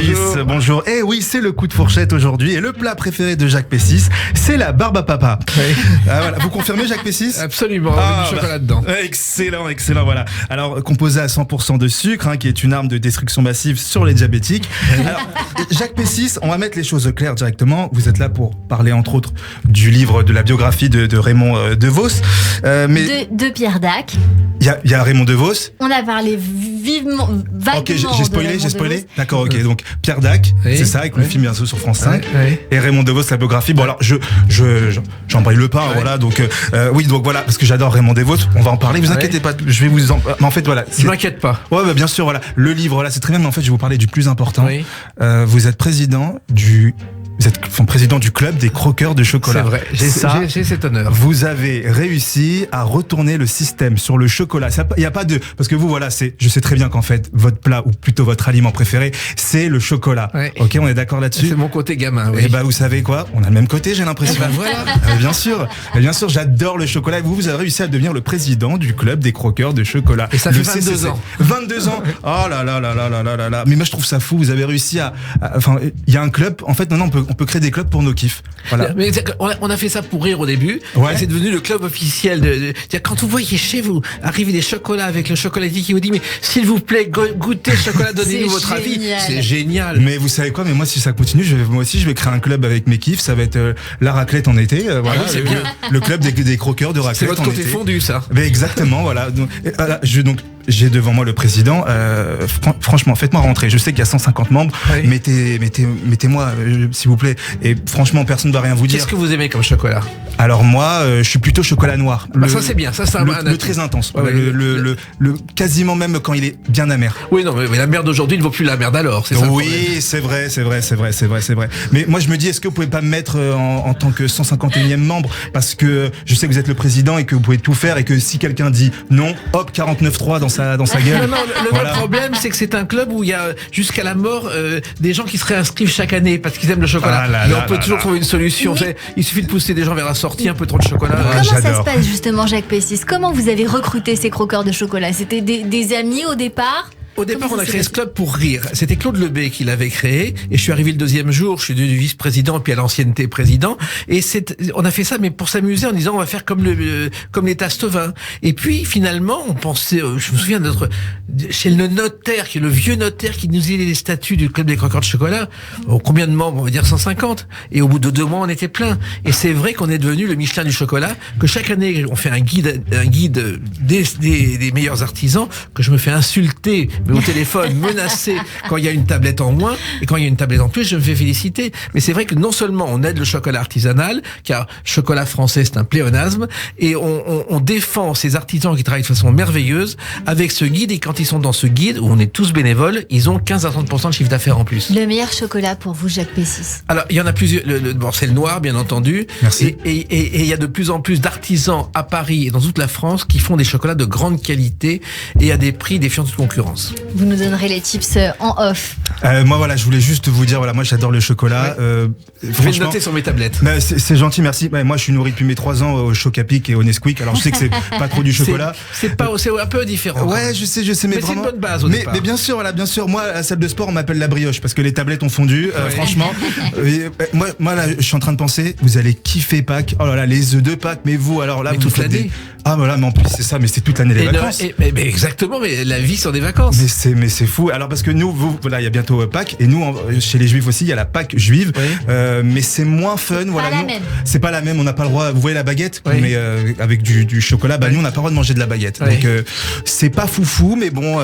Bonjour. Eh oui, c'est le coup de fourchette aujourd'hui. Et le plat préféré de Jacques Pessis, c'est la barbe à papa. Oui. Voilà. Vous confirmez Jacques Pessis? Absolument, avec du chocolat dedans. Excellent, voilà. Alors, composé à 100% de sucre, qui est une arme de destruction massive sur les diabétiques. Alors, Jacques Pessis, on va mettre les choses au clair directement. Vous êtes là pour parler entre autres du livre, de la biographie de Raymond DeVos. Mais de Pierre Dac. Il y a Raymond DeVos. On a parlé vaguement. Ok, j'ai spoilé. D'accord, ok. Donc Pierre Dac, c'est ça, avec le film bien sûr sur France 5. Et Raymond DeVos, la biographie. Bon alors, j'embraye le pas, voilà. Donc donc voilà, parce que j'adore Raymond DeVos. On va en parler. Vous inquiétez pas, je vais vous en. Mais en fait voilà. Je m'inquiète pas. Ouais, bah, bien sûr, voilà. Le livre là, c'est très bien. Mais en fait, je vais vous parler du plus important. Vous êtes président du club des croqueurs de chocolat. C'est vrai. J'ai cet honneur. Vous avez réussi à retourner le système sur le chocolat. Il y a pas de, parce que vous, voilà, je sais très bien qu'en fait, votre plat, ou plutôt votre aliment préféré, c'est le chocolat. Ok, on est d'accord là-dessus? C'est mon côté gamin, oui. Et bah, vous savez quoi? On a le même côté, j'ai l'impression. Voilà. Bien sûr, j'adore le chocolat. Et vous avez réussi à devenir le président du club des croqueurs de chocolat. Et ça fait 22 ans. 22 ans. Oh là là là là là là là là. Mais moi, je trouve ça fou. Vous avez réussi enfin, il y a un club. En fait, maintenant, on peut créer des clubs pour nos kiffs. Voilà. Mais on a fait ça pour rire au début. Ouais. Et c'est devenu le club officiel. C'est-à-dire, quand vous voyez chez vous arriver des chocolats avec le chocolatier qui vous dit mais s'il vous plaît goûtez le chocolat, donnez-nous votre avis. C'est génial. Mais vous savez quoi, mais moi si ça continue, moi aussi je vais créer un club avec mes kiffs. Ça va être la raclette en été. Voilà, oui, c'est bien. Le club des croqueurs de raclette. C'est votre en côté été. fondu, ça. Mais exactement, voilà. J'ai devant moi le président. Franchement, faites-moi rentrer. Je sais qu'il y a 150 membres. Oui. Mettez-moi, s'il vous plaît. Et franchement, personne ne va rien vous dire. Qu'est-ce que vous aimez comme chocolat? Alors moi, je suis plutôt chocolat noir. Ça c'est bien. Ça c'est le très intense. Ouais, le quasiment même quand il est bien amer. Oui, non, mais la merde d'aujourd'hui ne vaut plus la merde d'alors. C'est ça. Oui, c'est vrai. Mais moi, je me dis, est-ce que vous pouvez pas me mettre en tant que 151e membre, parce que je sais que vous êtes le président et que vous pouvez tout faire, et que si quelqu'un dit non, hop, 49.3 dans sa gueule. Non, le vrai problème, c'est que c'est un club où il y a jusqu'à la mort des gens qui se réinscrivent chaque année parce qu'ils aiment le chocolat. Mais on peut toujours trouver une solution. Il suffit de pousser des gens vers la sortie, un peu trop de chocolat. Comment ça se passe justement, Jacques Pessis? Comment vous avez recruté ces croqueurs de chocolat? C'était des amis au départ? Au départ, on a créé ce club pour rire. C'était Claude Lebet qui l'avait créé. Et je suis arrivé le deuxième jour. Je suis devenu vice-président, puis à l'ancienneté président. Et on a fait ça, mais pour s'amuser, en disant on va faire comme les Tastevin. Et puis finalement, on pensait, je me souviens chez le notaire, qui est le vieux notaire qui nous faisait les statuts du club des croqueurs de chocolat. Combien de membres? On va dire 150. Et au bout de 2 mois, on était plein. Et c'est vrai qu'on est devenu le Michelin du chocolat, que chaque année, on fait un guide des meilleurs artisans, que je me fais insulter, mais au téléphone, menacé quand il y a une tablette en moins, et quand il y a une tablette en plus, je me fais féliciter. Mais c'est vrai que non seulement on aide le chocolat artisanal, car chocolat français c'est un pléonasme, et on défend ces artisans qui travaillent de façon merveilleuse avec ce guide, et quand ils sont dans ce guide, où on est tous bénévoles, ils ont 15 à 30% de chiffre d'affaires en plus. Le meilleur chocolat pour vous, Jacques Pessis? Alors, il y en a plusieurs. Bon, c'est le noir, bien entendu. Merci. Et il y a de plus en plus d'artisans à Paris et dans toute la France qui font des chocolats de grande qualité et à des prix défiant toute concurrence. Vous nous donnerez les tips en off. Moi, voilà, je voulais juste vous dire, voilà, moi j'adore le chocolat. Je vais le noter sur mes tablettes. C'est gentil, merci. Moi, je suis nourri depuis mes 3 ans au Choc-à-Pic et au Nesquik. Alors, je sais que c'est pas trop du chocolat. C'est un peu différent. Ouais, je sais, mais vraiment. C'est une bonne base au départ. Mais bien sûr, voilà, bien sûr. Moi, à la salle de sport, on m'appelle la brioche parce que les tablettes ont fondu. Franchement, moi, là, je suis en train de penser, vous allez kiffer Pâques. Oh là là, les œufs de Pâques. Mais vous, alors là, mais vous toute l'année. Ah voilà, mais en plus c'est ça, mais c'est toute l'année les vacances. Mais exactement, mais la vie sont des vacances. Mais c'est fou. Alors parce que nous, voilà, il y a bientôt Pâques, et nous, chez les Juifs aussi, il y a la Pâques juive, mais c'est moins fun. Voilà, c'est pas la même. On n'a pas le droit. Vous voyez la baguette, mais avec du chocolat. Nous, on n'a pas le droit de manger de la baguette. Donc c'est pas foufou, mais bon,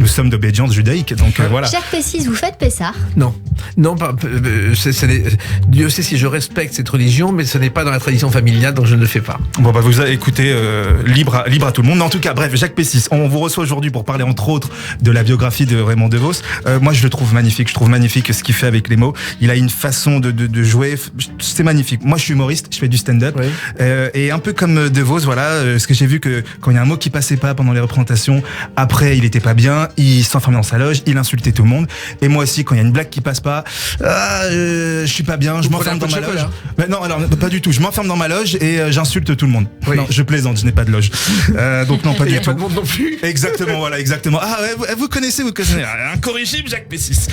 nous sommes d'obédience judaïque, donc voilà. Jacques Pessis, vous faites Pessah? Non, pas. Dieu sait si je respecte cette religion, mais ce n'est pas dans la tradition familiale, donc je ne le fais pas. Bon, vous avez écouté, libre à tout le monde. Mais en tout cas, bref, Jacques Pessis, on vous reçoit aujourd'hui pour parler entre autres de la biographie de Raymond DeVos. Moi, je le trouve magnifique. Je trouve magnifique ce qu'il fait avec les mots. Il a une façon de jouer. C'est magnifique. Moi, je suis humoriste. Je fais du stand-up. Et un peu comme DeVos, voilà, ce que j'ai vu que quand il y a un mot qui passait pas pendant les représentations, après, il était pas bien. Il s'enfermait dans sa loge. Il insultait tout le monde. Et moi aussi, quand il y a une blague qui passe pas, je suis pas bien. Je m'enferme dans ma loge. Mais non, alors pas du tout. Je m'enferme dans ma loge et j'insulte tout le monde. Non, je plaisante, je n'ai pas de loge. Donc non, pas du tout. Il n'y a pas de monde non plus. Exactement, voilà, exactement. Ah ouais, vous connaissez. Incorrigible, Jacques Pessis.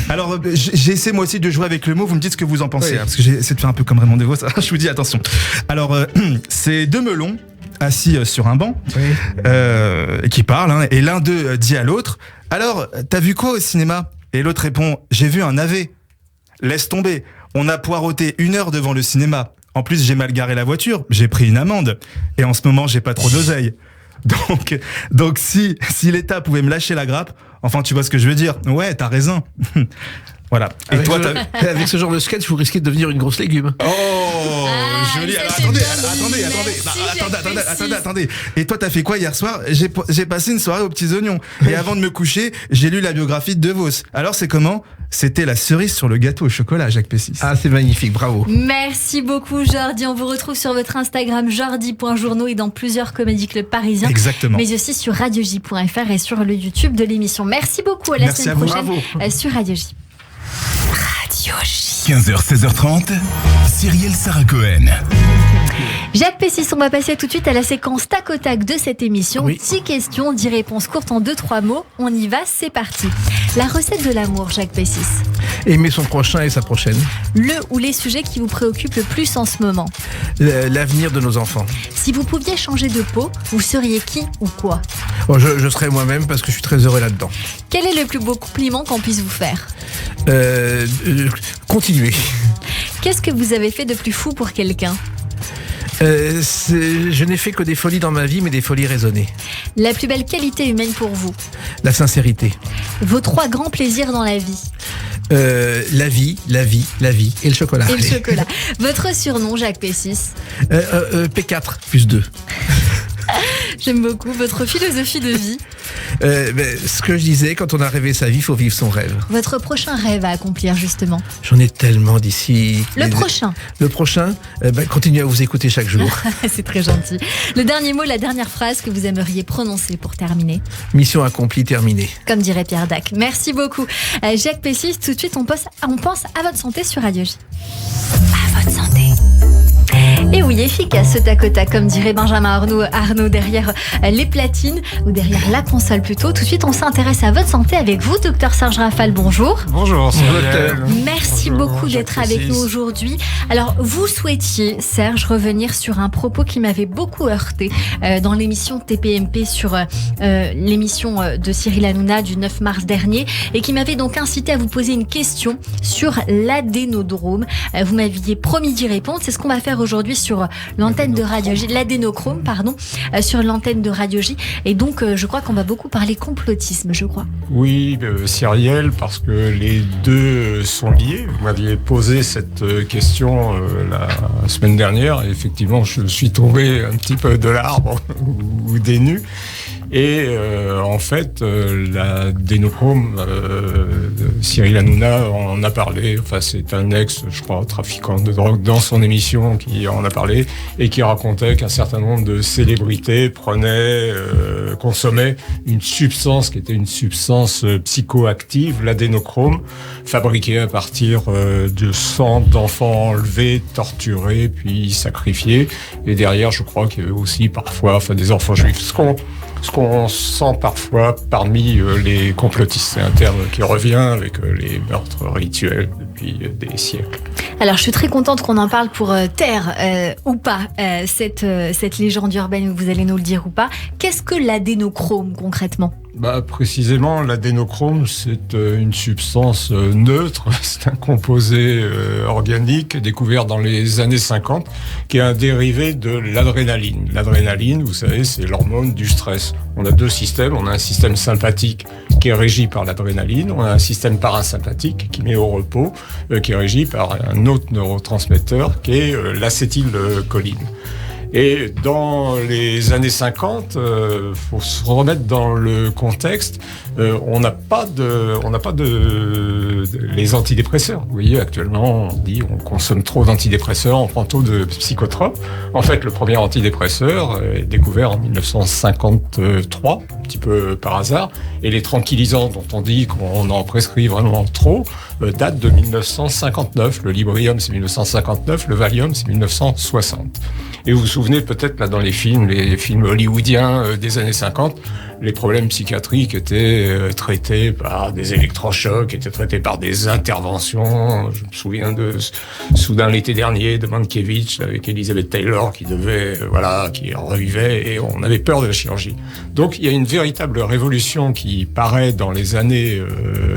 Alors, j'ai essayé moi aussi de jouer avec le mot. Vous me dites ce que vous en pensez, parce que j'ai essayé de faire un peu comme Raymond DeVos. Je vous dis attention. Alors, c'est 2 melons assis sur un banc qui parlent, et l'un d'eux dit à l'autre: alors, t'as vu quoi au cinéma? Et l'autre répond: j'ai vu un navet. Laisse tomber. On a poireauté 1 heure devant le cinéma. En plus, j'ai mal garé la voiture, j'ai pris une amende. Et en ce moment, j'ai pas trop d'oseille. Donc si l'État pouvait me lâcher la grappe, enfin, tu vois ce que je veux dire. Ouais, t'as raison. Voilà. Et avec, avec ce genre de sketch, vous risquez de devenir une grosse légume. Oh, joli. Alors, attendez. Et toi, t'as fait quoi hier soir? J'ai passé une soirée aux petits oignons. Et avant de me coucher, j'ai lu la biographie de DeVos. Alors, c'est comment? C'était la cerise sur le gâteau au chocolat, Jacques Pessis. Ah, c'est magnifique, bravo. Merci beaucoup, Jordi. On vous retrouve sur votre Instagram, jordi.journaux, et dans plusieurs comédie clubs parisiens. Exactement. Mais aussi sur radioj.fr et sur le YouTube de l'émission. Merci beaucoup. À la semaine prochaine sur Radio J. Radio J. 15h, 16h30, Cyrielle Sarah Cohen. Jacques Pessis, on va passer tout de suite à la séquence tac au tac de cette émission. Oui. 6 questions, 10 réponses courtes en 2-3 mots. On y va, c'est parti. La recette de l'amour, Jacques Pessis. Aimer son prochain et sa prochaine. Le ou les sujets qui vous préoccupent le plus en ce moment. L'avenir de nos enfants. Si vous pouviez changer de peau, vous seriez qui ou quoi? Bon, je serai moi-même parce que je suis très heureux là-dedans. Quel est le plus beau compliment qu'on puisse vous faire? Continuez. Qu'est-ce que vous avez fait de plus fou pour quelqu'un? Je n'ai fait que des folies dans ma vie, mais des folies raisonnées. La plus belle qualité humaine pour vous? La sincérité. Vos 3 grands plaisirs dans la vie? La vie et le chocolat. Et le chocolat. Votre surnom, Jacques Pessis? P4 plus 2. J'aime beaucoup. Votre philosophie de vie? Ce que je disais, quand on a rêvé sa vie, il faut vivre son rêve. Votre prochain rêve à accomplir, justement? J'en ai tellement d'ici. Le prochain? Le prochain, continuez à vous écouter chaque jour. C'est très gentil. Le dernier mot, la dernière phrase que vous aimeriez prononcer pour terminer? Mission accomplie, terminée. Comme dirait Pierre Dac. Merci beaucoup. Jacques Pessis, tout de suite, on pense à votre santé sur Radio J. À votre santé. Et oui, efficace ce tac au tac, comme dirait Benjamin Arnaud derrière les platines, ou derrière la console plutôt. Tout de suite, on s'intéresse à votre santé avec vous, docteur Serge Rafal, bonjour. Bonjour, Merci beaucoup d'être avec nous aujourd'hui. Alors, vous souhaitiez, Serge, revenir sur un propos qui m'avait beaucoup heurté dans l'émission TPMP sur l'émission de Cyril Hanouna du 9 mars dernier, et qui m'avait donc incité à vous poser une question sur l'adénodrome. Vous m'aviez promis d'y répondre, c'est ce qu'on va faire aujourd'hui sur l'antenne de Radio J, l'adénochrome, pardon, sur l'antenne de Radio J. Et donc, je crois qu'on va beaucoup parler complotisme, je crois. Oui, Cyrielle, parce que les deux sont liés. Vous m'aviez posé cette question la semaine dernière, et effectivement, je suis tombé un petit peu de l'arbre ou des nues. Et en fait, l'adénochrome, Cyril Hanouna en a parlé. Enfin, c'est un je crois, trafiquant de drogue dans son émission qui en a parlé et qui racontait qu'un certain nombre de célébrités consommaient une substance qui était une substance psychoactive, l'adénochrome, fabriquée à partir de sang d'enfants enlevés, torturés, puis sacrifiés. Et derrière, je crois qu'il y avait aussi parfois des enfants juifs. Ce qu'on sent parfois parmi les complotistes. C'est un terme qui revient avec les meurtres rituels depuis des siècles. Alors, je suis très contente qu'on en parle pour taire ou pas cette légende urbaine, vous allez nous le dire ou pas. Qu'est-ce que l'adénochrome concrètement ? Précisément, l'adénochrome, c'est une substance neutre, c'est un composé organique découvert dans les années 50, qui est un dérivé de l'adrénaline. L'adrénaline, vous savez, c'est l'hormone du stress. On a deux systèmes, on a un système sympathique qui est régi par l'adrénaline, on a un système parasympathique qui met au repos, qui est régi par un autre neurotransmetteur qui est l'acétylcholine. Et dans les années 50, faut se remettre dans le contexte. On n'a pas les antidépresseurs. Vous voyez, actuellement, on dit on consomme trop d'antidépresseurs, on prend trop de psychotropes. En fait, le premier antidépresseur est découvert en 1953, un petit peu par hasard. Et les tranquillisants dont on dit qu'on en prescrit vraiment trop datent de 1959. Le Librium, c'est 1959. Le Valium, c'est 1960. Et vous vous souvenez peut-être là dans les films hollywoodiens des années 50, les problèmes psychiatriques étaient traités par des électrochocs, étaient traités par des interventions. Je me souviens de Soudain l'été dernier, de Mankiewicz avec Elizabeth Taylor qui revivait, et on avait peur de la chirurgie. Donc il y a une véritable révolution qui paraît dans les années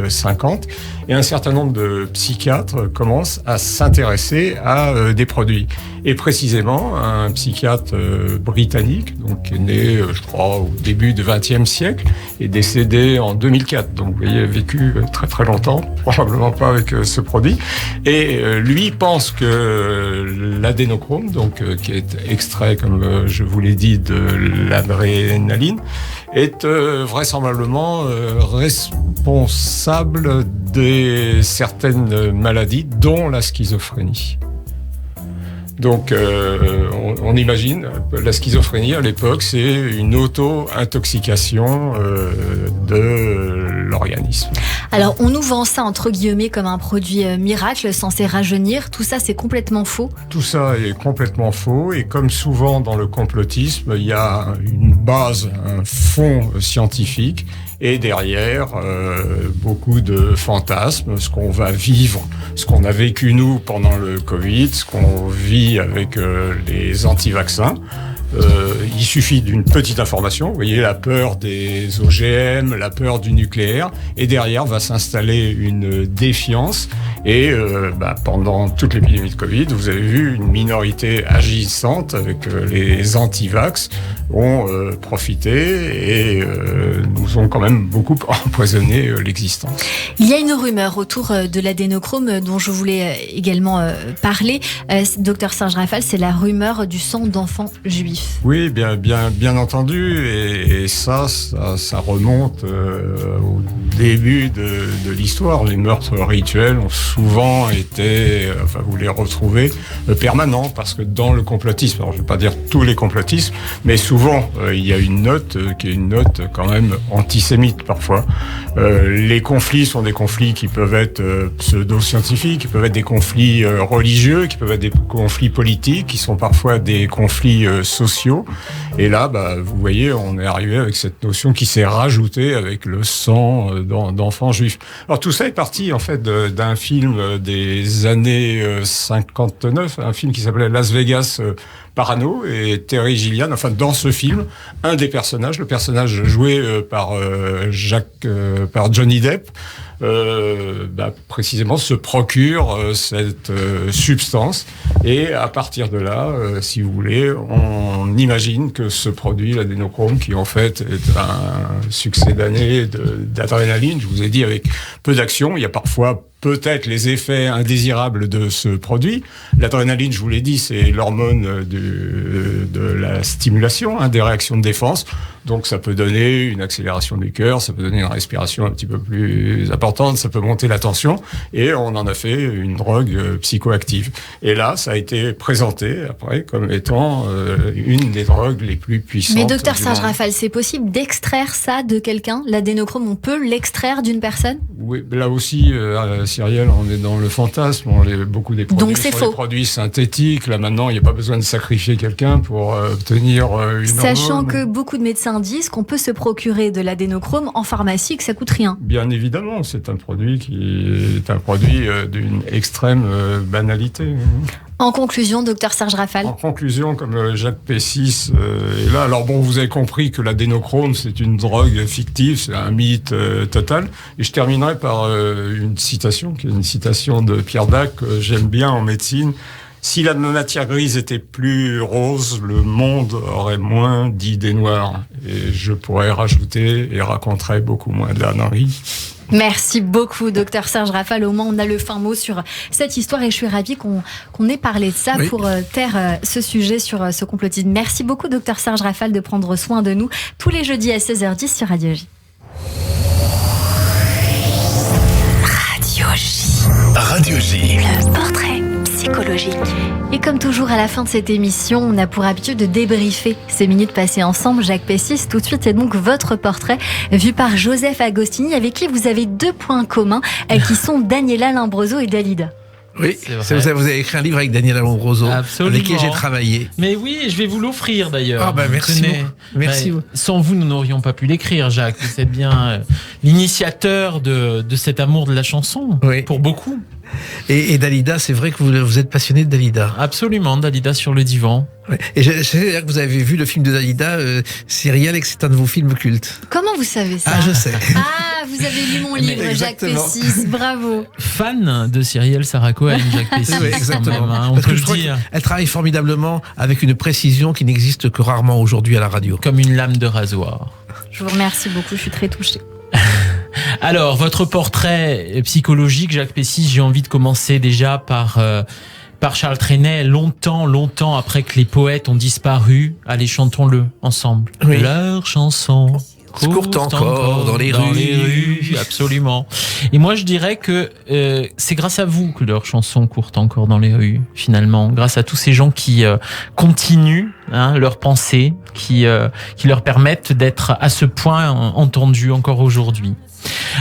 50, et un certain nombre de psychiatres commencent à s'intéresser à des produits. Et précisément, un psychiatre britannique, donc qui est né, je crois, au début du XXe siècle, est décédé en 2004. Donc, vous voyez, vécu très très longtemps, probablement pas avec ce produit. Et lui pense que l'adénochrome, donc qui est extrait, comme je vous l'ai dit, de l'adrénaline, est vraisemblablement responsable de certaines maladies, dont la schizophrénie. Donc, on imagine, la schizophrénie à l'époque, c'est une auto-intoxication de l'organisme. Alors, on nous vend ça, entre guillemets, comme un produit miracle, censé rajeunir. Tout ça, c'est complètement faux. Tout ça est complètement faux. Et comme souvent dans le complotisme, il y a une base, un fond scientifique. Et derrière, beaucoup de fantasmes, ce qu'on va vivre, ce qu'on a vécu nous pendant le Covid, ce qu'on vit avec les anti-vaccins. Il suffit d'une petite information, vous voyez, la peur des OGM, la peur du nucléaire, et derrière va s'installer une défiance. Et pendant toute l'épidémie de Covid, vous avez vu une minorité agissante avec les anti-vax ont profité et nous ont quand même beaucoup empoisonné l'existence. Il y a une rumeur autour de l'adénochrome dont je voulais également parler. Docteur Serge Rafal, c'est la rumeur du sang d'enfants juifs. Oui, bien entendu, et ça remonte au début de l'histoire. Les meurtres rituels ont souvent été, vous les retrouvez, permanents, parce que dans le complotisme, alors je ne vais pas dire tous les complotismes, mais souvent il y a une note qui est une note quand même antisémite parfois. Les conflits sont des conflits qui peuvent être pseudo-scientifiques, qui peuvent être des conflits religieux, qui peuvent être des conflits politiques, qui sont parfois des conflits sociaux. Et là, vous voyez, on est arrivé avec cette notion qui s'est rajoutée avec le sang d'enfants juifs. Alors tout ça est parti en fait d'un film des années 59, un film qui s'appelait Las Vegas Parano, et Terry Gilliam, dans ce film, un des personnages, le personnage joué par Johnny Depp, précisément se procure cette substance, et à partir de là, si vous voulez, on imagine que ce produit, l'adénochrome, qui en fait est un succédané d'adrénaline, je vous ai dit, avec peu d'action, il y a parfois peut-être les effets indésirables de ce produit. L'adrénaline, je vous l'ai dit, c'est l'hormone de la stimulation, des réactions de défense. Donc ça peut donner une accélération du cœur, ça peut donner une respiration un petit peu plus importante, ça peut monter la tension, et on en a fait une drogue psychoactive. Et là, ça a été présenté après comme étant une des drogues les plus puissantes. Mais docteur Serge Rafal, c'est possible d'extraire ça de quelqu'un? L'adénochrome, on peut l'extraire d'une personne? Oui, là aussi, Cyrielle, on est dans le fantasme, on a beaucoup des produits, donc c'est faux. Des produits synthétiques. Là maintenant, il n'y a pas besoin de sacrifier quelqu'un pour obtenir une Sachant hormone. que beaucoup de médecins disent qu'on peut se procurer de l'adénochrome en pharmacie et que ça coûte rien. Bien évidemment, c'est un produit qui est un produit d'une extrême banalité. En conclusion, docteur Serge Rafal. En conclusion, comme Jacques Pessis est là, alors bon, vous avez compris que l'adénochrome, c'est une drogue fictive, c'est un mythe total. Et je terminerai par une citation, qui est une citation de Pierre Dac, que j'aime bien en médecine. Si la matière grise était plus rose, le monde aurait moins d'idées noires. Et je pourrais rajouter et raconterais beaucoup moins d'âneries. Merci beaucoup, docteur Serge Rafal. Au moins, on a le fin mot sur cette histoire et je suis ravie qu'on ait parlé de ça pour taire ce sujet sur ce complotisme. Merci beaucoup, docteur Serge Rafal, de prendre soin de nous tous les jeudis à 16h10 sur Radio J. Radio J. Radio J. Le portrait psychologique. Et comme toujours à la fin de cette émission, on a pour habitude de débriefer ces minutes passées ensemble. Jacques Pessis, tout de suite, c'est donc votre portrait vu par Joseph Agostini, avec qui vous avez 2 points communs, qui sont Daniela Lombroso et Dalida. Oui, vous avez écrit un livre avec Daniela Lombroso, avec qui j'ai travaillé. Mais oui, je vais vous l'offrir d'ailleurs. Merci. Merci. Sans vous, nous n'aurions pas pu l'écrire, Jacques. Vous êtes bien l'initiateur de cet amour de la chanson, pour beaucoup. Et Dalida, c'est vrai que vous êtes passionné de Dalida. Absolument, Dalida sur le divan. Ouais. Et je sais que vous avez vu le film de Dalida, Cyrielle, et que c'est un de vos films cultes. Comment vous savez ça? Ah, je sais. Ah, vous avez lu mon livre, Jacques Pessis, bravo. Fan de Cyrielle Saracoa, Jacques Pessis. Oui, exactement. Quand même, hein, on Parce peut que je le crois dire. qu'elle travaille formidablement avec une précision qui n'existe que rarement aujourd'hui à la radio. Comme une lame de rasoir. Je vous remercie beaucoup, je suis très touchée. Alors, votre portrait psychologique, Jacques Pessis, j'ai envie de commencer déjà par Charles Trenet, longtemps après que les poètes ont disparu. Allez, chantons-le ensemble. Oui. Leur chanson court encore dans les rues. Absolument. Et moi, je dirais que c'est grâce à vous que leurs chansons courent encore dans les rues, finalement. Grâce à tous ces gens qui continuent leurs pensées, qui leur permettent d'être à ce point entendus encore aujourd'hui.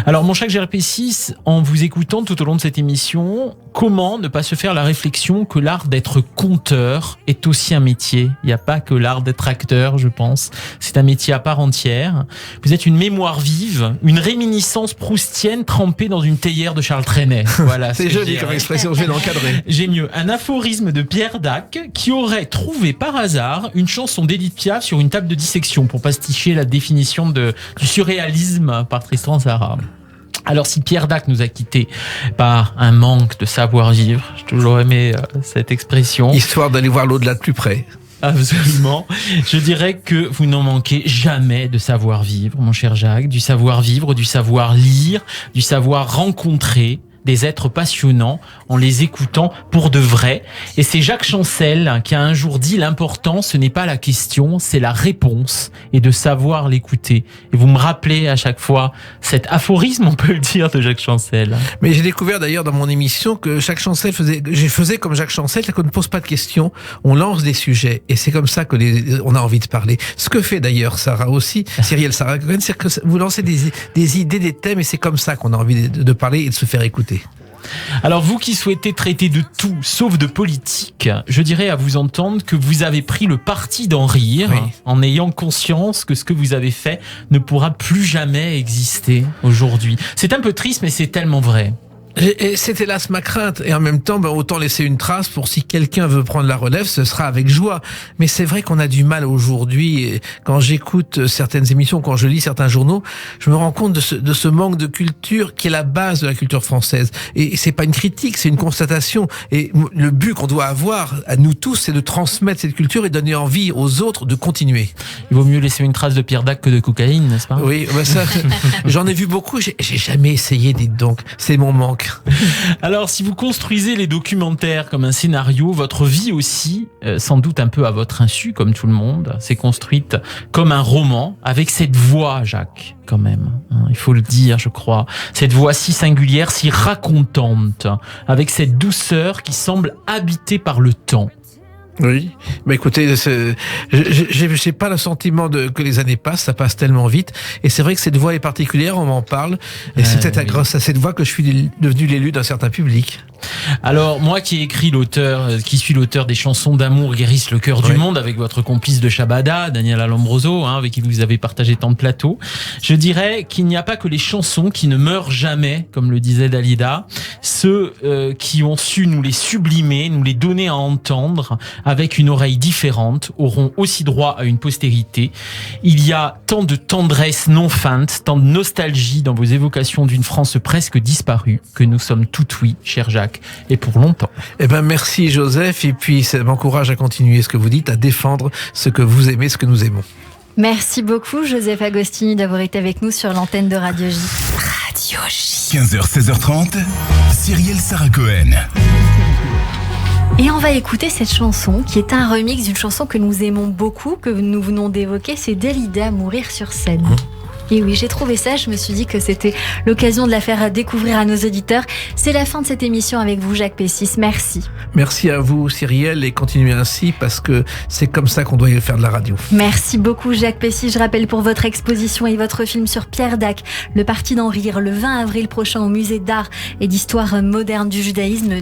Alors, mon cher GRP6, en vous écoutant tout au long de cette émission, comment ne pas se faire la réflexion que l'art d'être conteur est aussi un métier? Il n'y a pas que l'art d'être acteur, je pense. C'est un métier à part entière. Vous êtes une mémoire vive, une réminiscence proustienne trempée dans une théière de Charles Trenet. Voilà. C'est joli comme expression, je vais l'encadrer. J'ai mieux. Un aphorisme de Pierre Dac qui aurait trouvé par hasard une chanson d'Édith Piaf sur une table de dissection pour pasticher la définition du surréalisme par Tristan Tzara. Alors si Pierre Dac nous a quittés par un manque de savoir-vivre, j'ai toujours aimé cette expression. Histoire d'aller voir l'au-delà de plus près. Absolument. Je dirais que vous n'en manquez jamais de savoir-vivre, mon cher Jacques, du savoir-vivre, du savoir-lire, du savoir rencontrer des êtres passionnants en les écoutant pour de vrai. Et c'est Jacques Chancel qui a un jour dit l'important, ce n'est pas la question, c'est la réponse et de savoir l'écouter. Et vous me rappelez à chaque fois cet aphorisme, on peut le dire, de Jacques Chancel. Mais j'ai découvert d'ailleurs dans mon émission que Jacques Chancel faisait comme Jacques Chancel, c'est qu'on ne pose pas de questions, on lance des sujets et c'est comme ça que on a envie de parler. Ce que fait d'ailleurs Sarah aussi, Cyrielle Saracohen, c'est que vous lancez des idées, des thèmes et c'est comme ça qu'on a envie de parler et de se faire écouter. Alors vous qui souhaitez traiter de tout sauf de politique, je dirais à vous entendre que vous avez pris le parti d'en rire, oui, en ayant conscience que ce que vous avez fait ne pourra plus jamais exister aujourd'hui. C'est un peu triste mais c'est tellement vrai. Et c'est hélas ma crainte, et en même temps, autant laisser une trace pour si quelqu'un veut prendre la relève, ce sera avec joie. Mais c'est vrai qu'on a du mal aujourd'hui, quand j'écoute certaines émissions, quand je lis certains journaux, je me rends compte de ce manque de culture qui est la base de la culture française. Et c'est pas une critique, c'est une constatation. Et le but qu'on doit avoir, à nous tous, c'est de transmettre cette culture et donner envie aux autres de continuer. Il vaut mieux laisser une trace de Pierre Dac que de cocaïne, n'est-ce pas? Oui, ça, j'en ai vu beaucoup, j'ai jamais essayé, dites donc. C'est mon manque. Alors, si vous construisez les documentaires comme un scénario, votre vie aussi, sans doute un peu à votre insu, comme tout le monde, s'est construite comme un roman, avec cette voix, Jacques, quand même. Il faut le dire, je crois. Cette voix si singulière, si racontante, avec cette douceur qui semble habitée par le temps. Oui, mais écoutez, j'ai pas le sentiment que les années passent, ça passe tellement vite. Et c'est vrai que cette voix est particulière, on m'en parle. Et c'est peut-être grâce à cette voix que je suis devenu l'élu d'un certain public. Alors, moi qui suis l'auteur des chansons d'amour guérissent le cœur du monde, avec votre complice de Shabada, Daniel Alambroso, avec qui vous avez partagé tant de plateaux, je dirais qu'il n'y a pas que les chansons qui ne meurent jamais, comme le disait Dalida, ceux qui ont su nous les sublimer, nous les donner à entendre, avec une oreille différente, auront aussi droit à une postérité. Il y a tant de tendresse non feinte, tant de nostalgie dans vos évocations d'une France presque disparue, que nous sommes tout oui, cher Jacques, et pour longtemps. Eh ben, merci Joseph, et puis ça m'encourage à continuer ce que vous dites, à défendre ce que vous aimez, ce que nous aimons. Merci beaucoup Joseph Agostini d'avoir été avec nous sur l'antenne de Radio J. Radio J. 15h, 16h30, Cyrielle Saracohen. Et on va écouter cette chanson qui est un remix d'une chanson que nous aimons beaucoup, que nous venons d'évoquer, c'est Dalida, Mourir sur scène. Et oui, j'ai trouvé ça, je me suis dit que c'était l'occasion de la faire découvrir à nos auditeurs. C'est la fin de cette émission avec vous, Jacques Pessis. Merci. Merci à vous, Cyrielle, et continuez ainsi parce que c'est comme ça qu'on doit faire de la radio. Merci beaucoup, Jacques Pessis. Je rappelle pour votre exposition et votre film sur Pierre Dac, Le Parti d'en rire, le 20 avril prochain au Musée d'art et d'histoire moderne du judaïsme,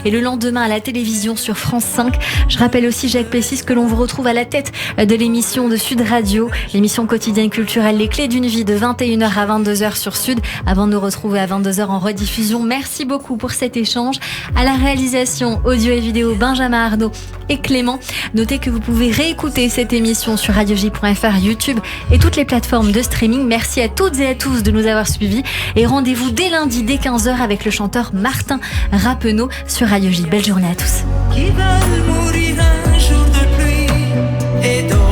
et le lendemain à la télévision sur France 5. Je rappelle aussi, Jacques Pessis, que l'on vous retrouve à la tête de l'émission de Sud Radio, l'émission quotidienne culturelle Les Clés d'une vie de 21h à 22h sur Sud, avant de nous retrouver à 22h en rediffusion. Merci beaucoup pour cet échange. À la réalisation audio et vidéo, Benjamin Arnaud et Clément. Notez que vous pouvez réécouter cette émission sur radioj.fr, YouTube et toutes les plateformes de streaming. Merci à toutes et à tous de nous avoir suivis et rendez-vous dès lundi dès 15h avec le chanteur Martin Rappeneau sur Radio J. Belle journée à tous. Qui veulent mourir un jour de pluie et d'eau.